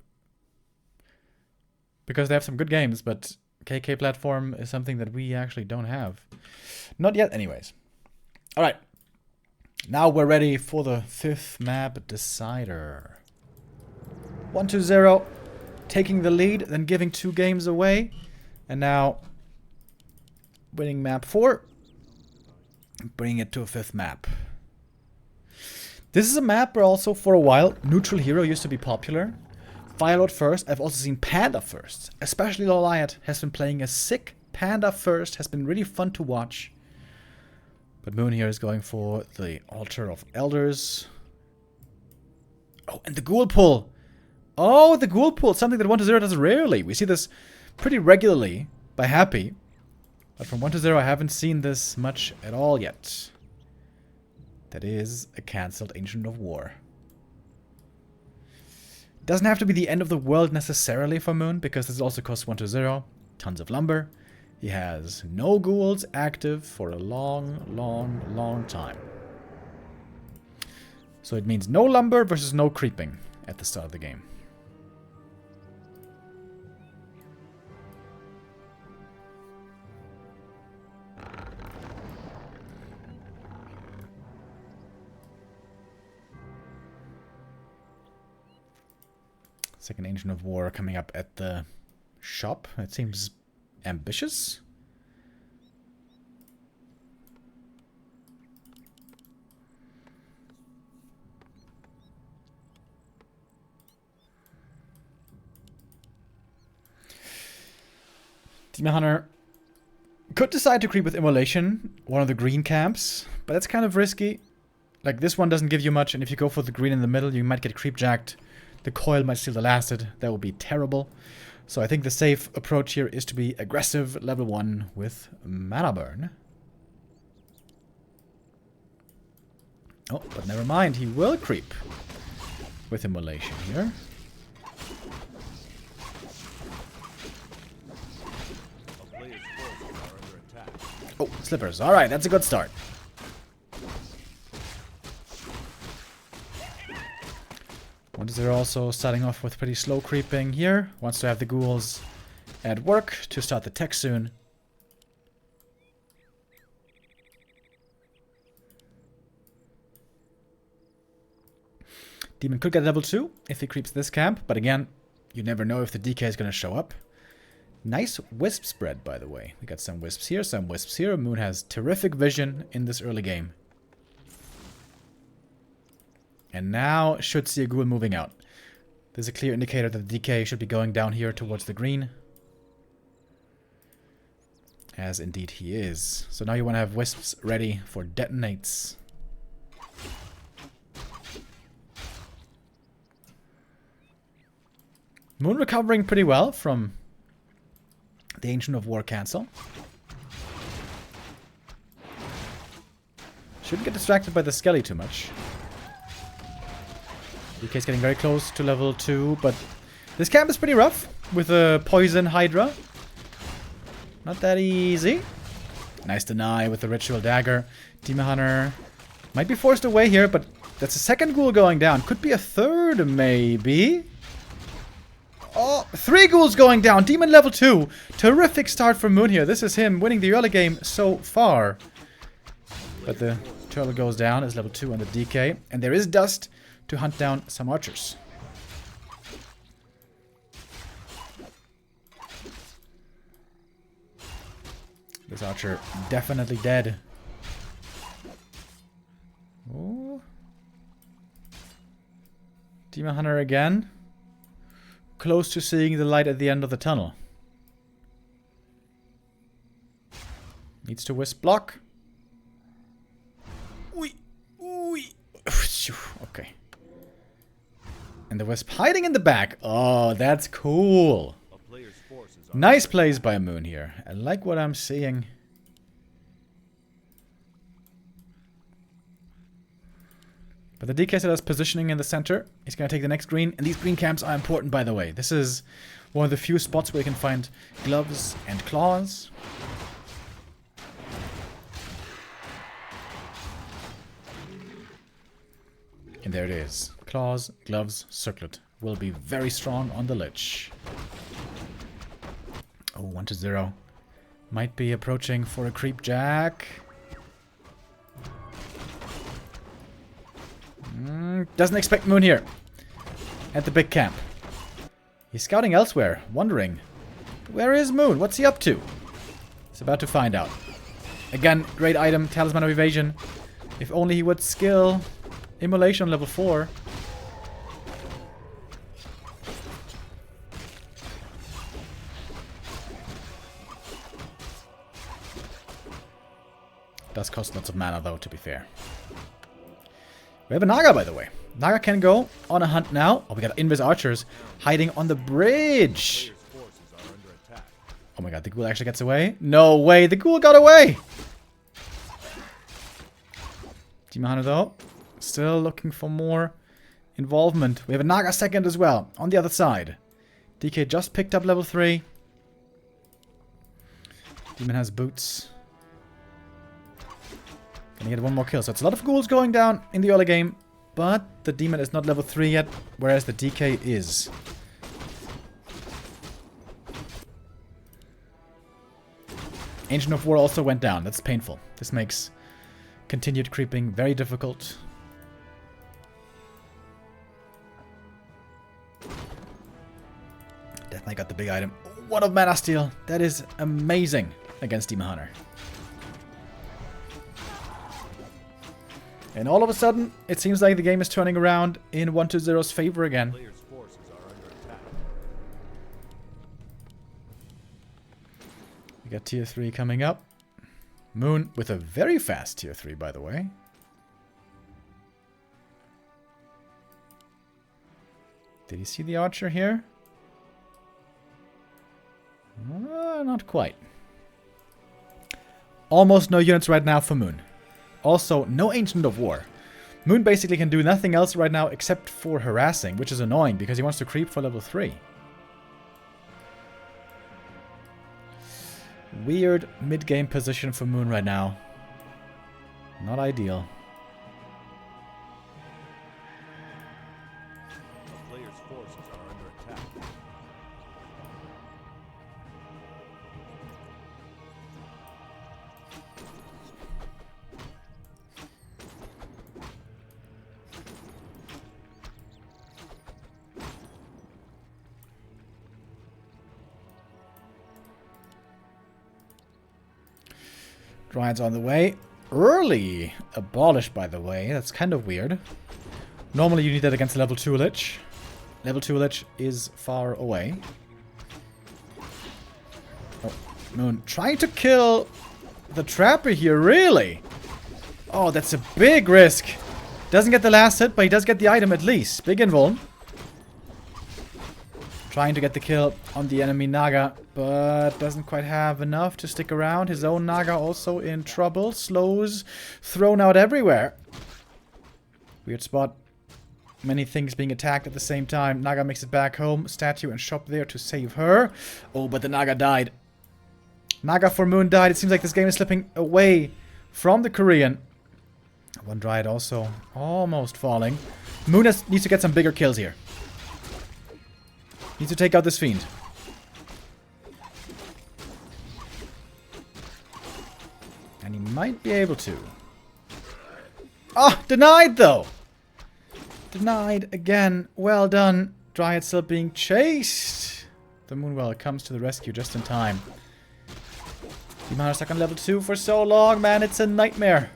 because they have some good games, but KK platform is something that we actually don't have. Not yet, anyways. All right. Now we're ready for the 5th map decider. 1-2-0. Taking the lead, then giving 2 games away. And now winning map 4. Bringing it to a 5th map. This is a map where also for a while Neutral Hero used to be popular. Firelord first. I've also seen Panda first. Especially Loliat has been playing a sick Panda first. Has been really fun to watch. But Moon here is going for the Altar of Elders. Oh, and the Ghoul Pull. Oh, the Ghoul Pull. Something that 1-0 does rarely. We see this pretty regularly by Happy. But from 1-0 I haven't seen this much at all yet. That is a cancelled Ancient of War. Doesn't have to be the end of the world necessarily for Moon, because this also costs 1-0. Tons of lumber. He has no ghouls active for a long time. So it means no lumber versus no creeping at the start of the game. Second Ancient of War coming up at the shop. It seems ambitious. Demon Hunter could decide to creep with Immolation, one of the green camps, but that's kind of risky. Like, this one doesn't give you much, and if you go for the green in the middle, you might get creep jacked. The coil might steal the lasted. That would be terrible. So I think the safe approach here is to be aggressive level 1 with Mana Burn. Oh, but never mind. He will creep with Immolation here. Oh, Slippers. Alright, that's a good start. They're also starting off with pretty slow creeping here. Wants to have the ghouls at work to start the tech soon. Demon could get level 2 if he creeps this camp, but again, you never know if the DK is going to show up. Nice wisp spread, by the way. We got some wisps here, some wisps here. Moon has terrific vision in this early game. And now should see a ghoul moving out. There's a clear indicator that the DK should be going down here towards the green. As indeed he is. So now you want to have wisps ready for detonates. Moon recovering pretty well from the Ancient of War cancel. Shouldn't get distracted by the Skelly too much. DK's getting very close to level 2, but this camp is pretty rough with a Poison Hydra. Not that easy. Nice deny with the Ritual Dagger. Demon Hunter might be forced away here, but that's a second ghoul going down. Could be a third, maybe. Oh, 3 ghouls going down. Demon level 2. Terrific start for Moon here. This is him winning the early game so far. But the turtle goes down as level 2 on the DK. And there is dust to hunt down some archers. This archer definitely dead. Oh. Demon Hunter again. Close to seeing the light at the end of the tunnel. Needs to wisp block. Okay. And the wisp hiding in the back. Oh, that's cool. Nice plays by Moon here. I like what I'm seeing. But the DK set us positioning in the center. He's going to take the next green. And these green camps are important, by the way. This is one of the few spots where you can find gloves and claws. And there it is. Claws, gloves, circlet. Will be very strong on the Lich. Oh, 1-0. Might be approaching for a creep jack. Doesn't expect Moon here. At the big camp. He's scouting elsewhere, wondering. Where is Moon? What's he up to? He's about to find out. Again, great item, Talisman of Evasion. If only he would skill Immolation on level 4. Does cost lots of mana though, to be fair. We have a Naga, by the way. Naga can go on a hunt now. Oh, we got Invis archers hiding on the bridge. Oh my god, the ghoul actually gets away? No way, the ghoul got away! Demon Hunter though, still looking for more involvement. We have a Naga second as well, on the other side. DK just picked up level 3. Demon has boots. Gonna get one more kill. So it's a lot of ghouls going down in the early game. But the demon is not level 3 yet, whereas the DK is. Ancient of War also went down. That's painful. This makes continued creeping very difficult. Death Knight got the big item. What a mana steal. That is amazing against Demon Hunter. And all of a sudden, it seems like the game is turning around in 1-0's favor again. We got tier 3 coming up. Moon with a very fast tier 3, by the way. Did you see the archer here? Not quite. Almost no units right now for Moon. Also, no Ancient of War. Moon basically can do nothing else right now except for harassing, which is annoying because he wants to creep for level 3. Weird mid-game position for Moon right now. Not ideal. A player's forces are under attack. Dryad's on the way. Early. Abolished, by the way. That's kind of weird. Normally you need that against level 2 Lich. Level 2 Lich is far away. Oh, Moon trying to kill the Trapper here, really? Oh, that's a big risk. Doesn't get the last hit, but he does get the item at least. Big invuln. Trying to get the kill on the enemy Naga, but doesn't quite have enough to stick around. His own Naga also in trouble. Slows thrown out everywhere. Weird spot. Many things being attacked at the same time. Naga makes it back home. Statue and shop there to save her. Oh, but the Naga died. Naga for Moon died. It seems like this game is slipping away from the Korean. One Dryad also almost falling. Moon needs to get some bigger kills here. Needs to take out this Fiend. And he might be able to. Ah, denied though! Denied again. Well done. Dryad still being chased. The Moonwell comes to the rescue just in time. Demon are stuck on level 2 for so long, man. It's a nightmare.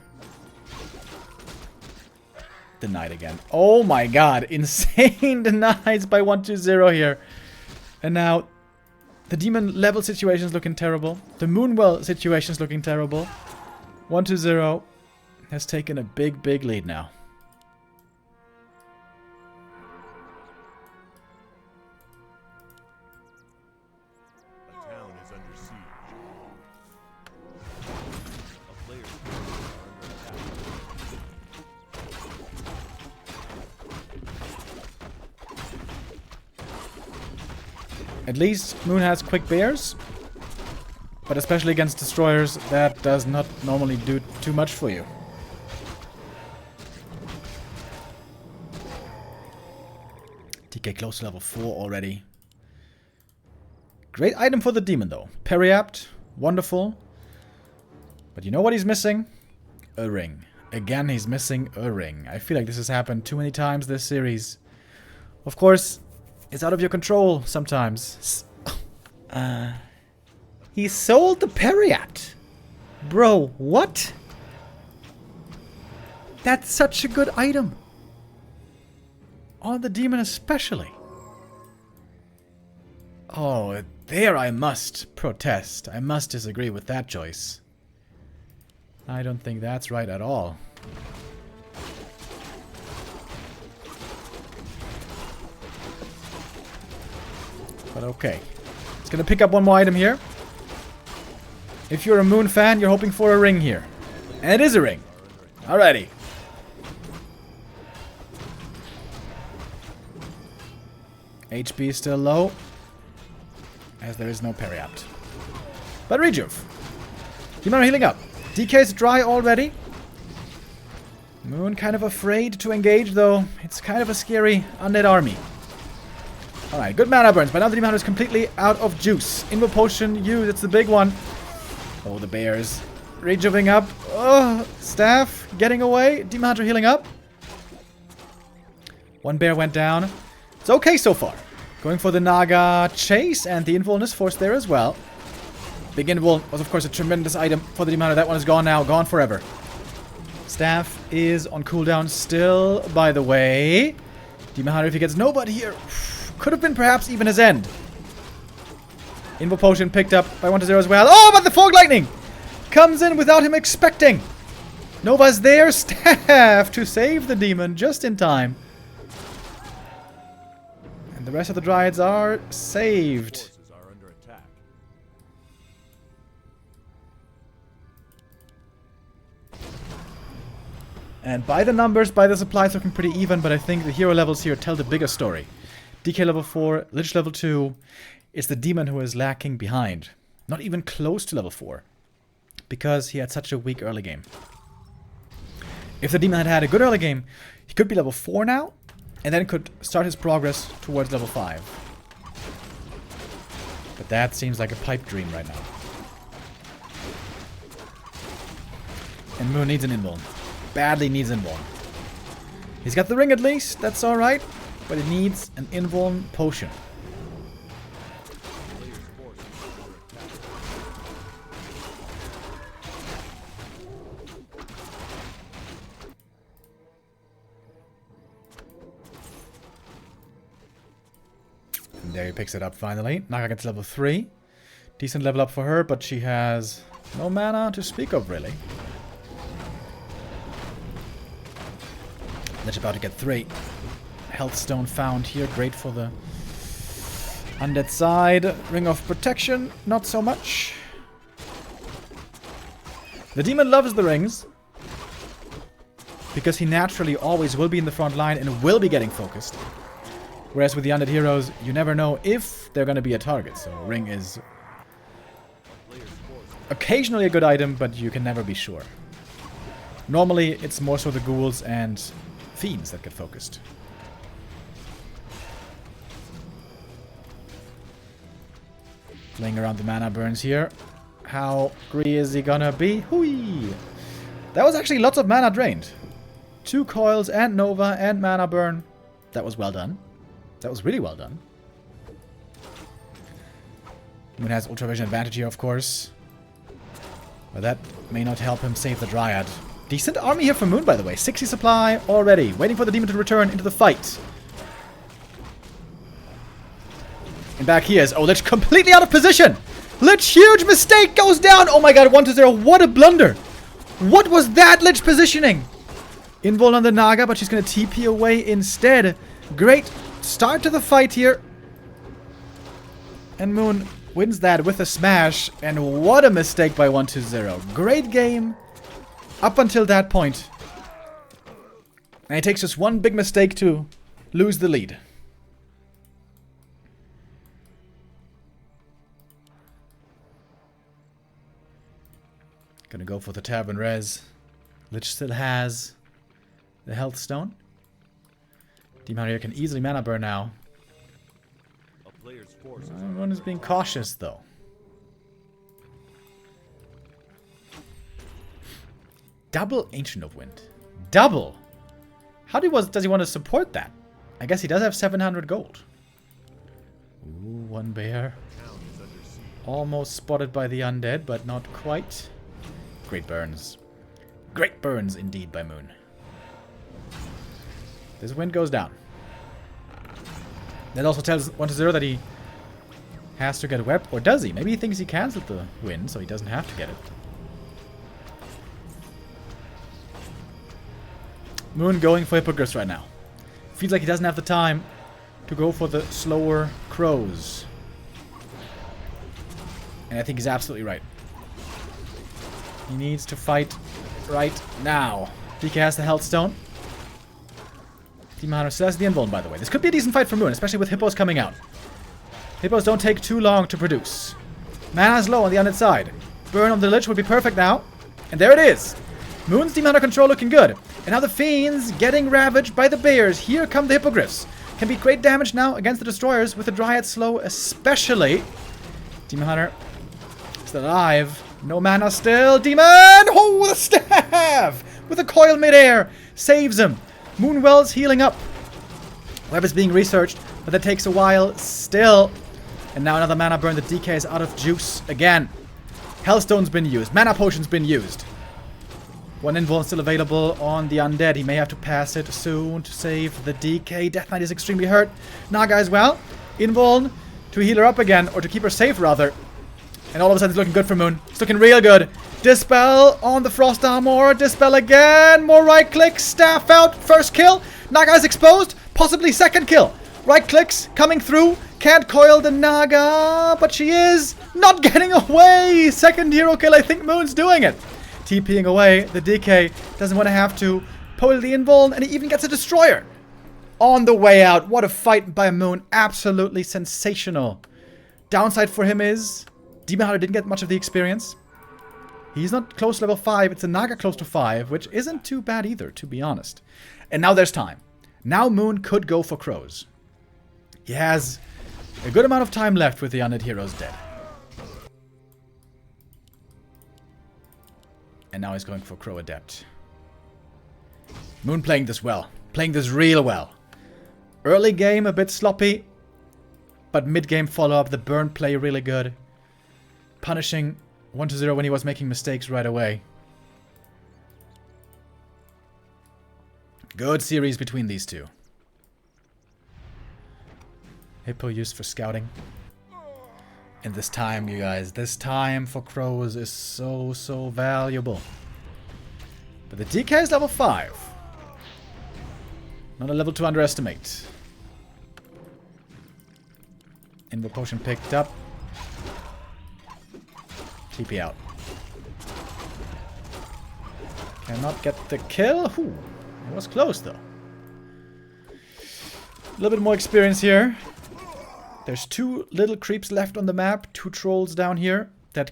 Denied again. Oh my god. Insane denies by 1-2-0 here. And now the demon level situation is looking terrible. The Moonwell situation is looking terrible. 1-2-0 has taken a big, big lead now. A town is under siege. A player's forces are under attack. At least Moon has quick bears. But especially against destroyers, that does not normally do too much for you. TK close to level 4 already. Great item for the demon though. Periapt, wonderful. But you know what he's missing? A ring. Again, he's missing a ring. I feel like this has happened too many times this series. Of course, it's out of your control sometimes. He sold the Periapt. Bro, what? That's such a good item. On the demon especially. Oh, there I must protest. I must disagree with that choice. I don't think that's right at all. But okay. It's gonna pick up one more item here. If you're a Moon fan, you're hoping for a ring here. And it is a ring. Alrighty. HP is still low, as there is no Periapt. But Rejuve. Demon are healing up. DK is dry already. Moon kind of afraid to engage, though. It's kind of a scary undead army. Alright, good mana burns. But now the Demon Hunter is completely out of juice. Invo Potion used. It's the big one. Oh, the bears. Rejuving up. Oh, staff getting away. Demon Hunter healing up. One bear went down. It's okay so far. Going for the Naga chase, and the invuln is forced there as well. Big invuln was, of course, a tremendous item for the Demon Hunter. That one is gone now. Gone forever. Staff is on cooldown still, by the way. Demon Hunter, if he gets nobody here, could have been perhaps even his end. Invo Potion picked up by 1-0 as well. Oh, but the Fog Lightning comes in without him expecting. Nova's there. Staff to save the demon just in time. And the rest of the Dryads are saved. Forces are under attack. And by the numbers, by the supplies, looking pretty even, but I think the hero levels here tell the bigger story. DK level 4, Lich level 2. It's the demon who is lacking behind. Not even close to level 4. Because he had such a weak early game. If the demon had had a good early game, he could be level 4 now. And then could start his progress towards level 5. But that seems like a pipe dream right now. And Moon needs an invuln. Badly needs invuln. He's got the ring at least, that's alright. But he needs an invuln potion. And there he picks it up finally. Naga gets level 3. Decent level up for her, but she has no mana to speak of, really. Lich about to get 3. Health stone found here. Great for the undead side. Ring of protection, not so much. The demon loves the rings, because he naturally always will be in the front line and will be getting focused. Whereas with the undead heroes, you never know if they're going to be a target. So ring is occasionally a good item, but you can never be sure. Normally, it's more so the ghouls and fiends that get focused. Playing around the mana burns here. How greedy is he gonna be? Hui! That was actually lots of mana drained. 2 coils and Nova and mana burn. That was well done. That was really well done. Moon has ultravision advantage here, of course. But that may not help him save the Dryad. Decent army here for Moon, by the way. 60 supply already. Waiting for the demon to return into the fight. And back he is. Oh, Lich completely out of position. Lich, huge mistake, goes down. Oh my god, 1-0. What a blunder. What was that Lich positioning? Invul on the Naga, but she's going to TP away instead. Great start to the fight here. And Moon wins that with a smash. And what a mistake by 1-0. Great game up until that point. And it takes just one big mistake to lose the lead. Gonna go for the Tavern Res. Lich still has the health stone. Demon Hunter can easily mana burn now. Everyone is being cautious though. Double Ancient of Wind. Double! How does he want to support that? I guess he does have 700 gold. Ooh, one bear. Almost spotted by the undead, but not quite. Great burns. Great burns indeed by Moon. This wind goes down. That also tells 1-0 that he has to get wept. Or does he? Maybe he thinks he cancelled the wind, so he doesn't have to get it. Moon going for Hippogriffs right now. Feels like he doesn't have the time to go for the slower crows. And I think he's absolutely right. He needs to fight right now. DK has the health stone. Demon Hunter still has the invuln, by the way. This could be a decent fight for Moon, especially with hippos coming out. Hippos don't take too long to produce. Mana's low on the undead side. Burn on the Lich would be perfect now. And there it is. Moon's Demon Hunter control looking good. And now the Fiends getting ravaged by the bears. Here come the Hippogriffs. Can be great damage now against the Destroyers with the Dryad slow especially. Demon Hunter still alive. No mana still. Demon! Oh, with a staff! With a coil midair. Saves him. Moonwell's healing up. Web is being researched, but that takes a while still. And now another mana burn. The DK is out of juice again. Hellstone's been used. Mana potion's been used. One invuln still available on the undead. He may have to pass it soon to save the DK. Death Knight is extremely hurt. Naga as well. Invuln to heal her up again, or to keep her safe rather. And all of a sudden it's looking good for Moon. It's looking real good. Dispel on the Frost Armor. Dispel again. More right click. Staff out. First kill. Naga is exposed. Possibly second kill. Right clicks coming through. Can't coil the Naga. But she is not getting away. Second hero kill. I think Moon's doing it. TPing away. The DK doesn't want to have to. Pull the invuln. And he even gets a destroyer. On the way out. What a fight by Moon. Absolutely sensational. Downside for him is Demon Hunter didn't get much of the experience. He's not close to level 5. It's a Naga close to 5, which isn't too bad either, to be honest. And now there's time. Now Moon could go for crows. He has a good amount of time left with the undead heroes dead. And now he's going for Crow Adept. Moon playing this well. Playing this real well. Early game a bit sloppy. But mid-game follow-up, the burn play really good. Punishing 1-0 when he was making mistakes right away. Good series between these two. Hippo used for scouting. And this time, you guys, this time for crows is so valuable. But the DK is level 5. Not a level to underestimate. Invo potion picked up. TP out. Cannot get the kill. Ooh, it was close though. A little bit more experience here. There's 2 little creeps left on the map. 2 trolls down here that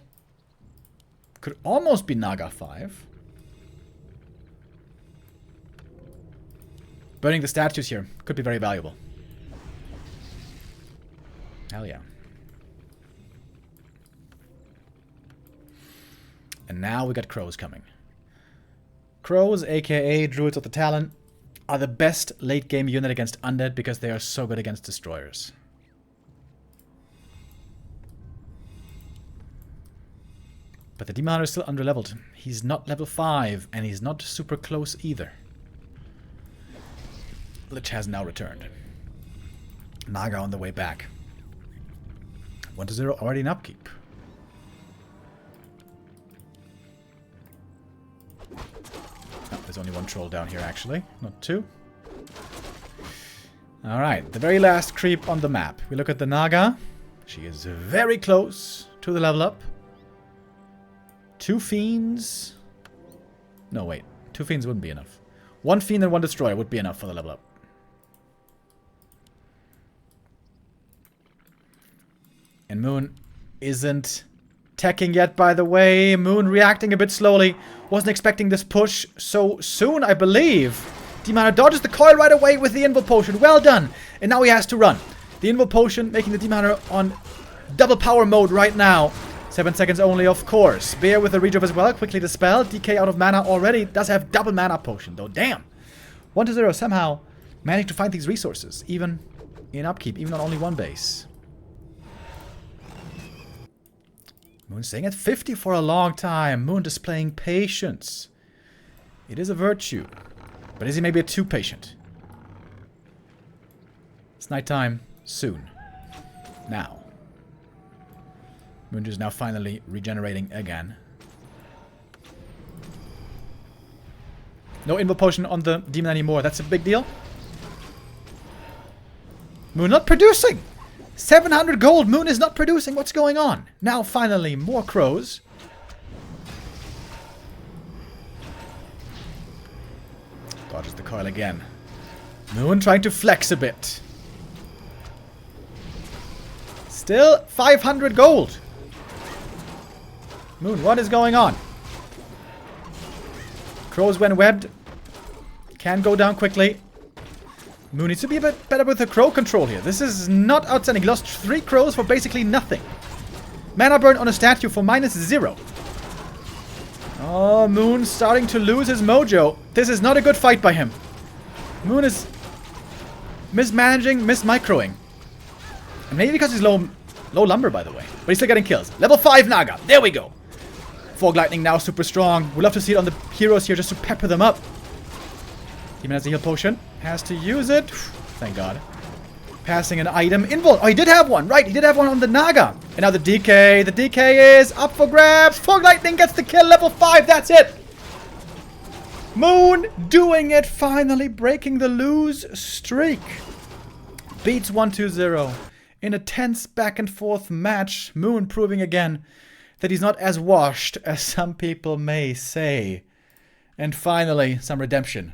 could almost be Naga 5. Burning the statues here could be very valuable. Hell yeah. And now we got crows coming. Crows, aka Druids of the Talon, are the best late game unit against undead because they are so good against destroyers. But the Demon Hunter is still underleveled. He's not level 5 and he's not super close either. Lich has now returned. Naga on the way back. 1-0 already in upkeep. Oh, there's only 1 troll down here actually, not 2. Alright, the very last creep on the map. We look at the Naga. She is very close to the level up. 2 fiends. No, wait. 2 fiends wouldn't be enough. 1 fiend and 1 destroyer would be enough for the level up. And Moon isn't teching yet, by the way. Moon reacting a bit slowly. Wasn't expecting this push so soon, I believe. Demon Hunter dodges the coil right away with the Invo Potion. Well done. And now he has to run. The Invo Potion making the Demon Hunter on double power mode right now. 7 seconds only, of course. Bear with the reach as well. Quickly dispel. DK out of mana already. Does have double mana potion, though. Damn. 1-0 somehow managed to find these resources. Even in upkeep. Even on only 1 base. Moon staying at 50 for a long time. Moon displaying patience. It is a virtue. But is he maybe too patient? It's nighttime soon. Now. Moon is now finally regenerating again. No Invo Potion on the demon anymore. That's a big deal. Moon not producing! 700 gold! Moon is not producing! What's going on? Now finally, more crows. Dodges the coil again. Moon trying to flex a bit. Still 500 gold! Moon, what is going on? Crows when webbed can go down quickly. Moon needs to be a bit better with the crow control here. This is not outstanding. He lost 3 crows for basically nothing. Mana burn on a statue for -0. Oh, Moon starting to lose his mojo. This is not a good fight by him. Moon is mismanaging, mismicroing. And maybe because he's low lumber, by the way. But he's still getting kills. Level 5 Naga. There we go. Fog Lightning now super strong. We'd love to see it on the heroes here just to pepper them up. Demon has a heal potion. Has to use it. Thank God. Passing an item. Invul. Oh, he did have one. Right, he did have one on the Naga. And now the DK. The DK is up for grabs. Fog Lightning gets the kill. Level 5. That's it. Moon doing it. Finally breaking the lose streak. Beats 1-2-0. In a tense back and forth match. Moon proving again that he's not as washed as some people may say. And finally, some redemption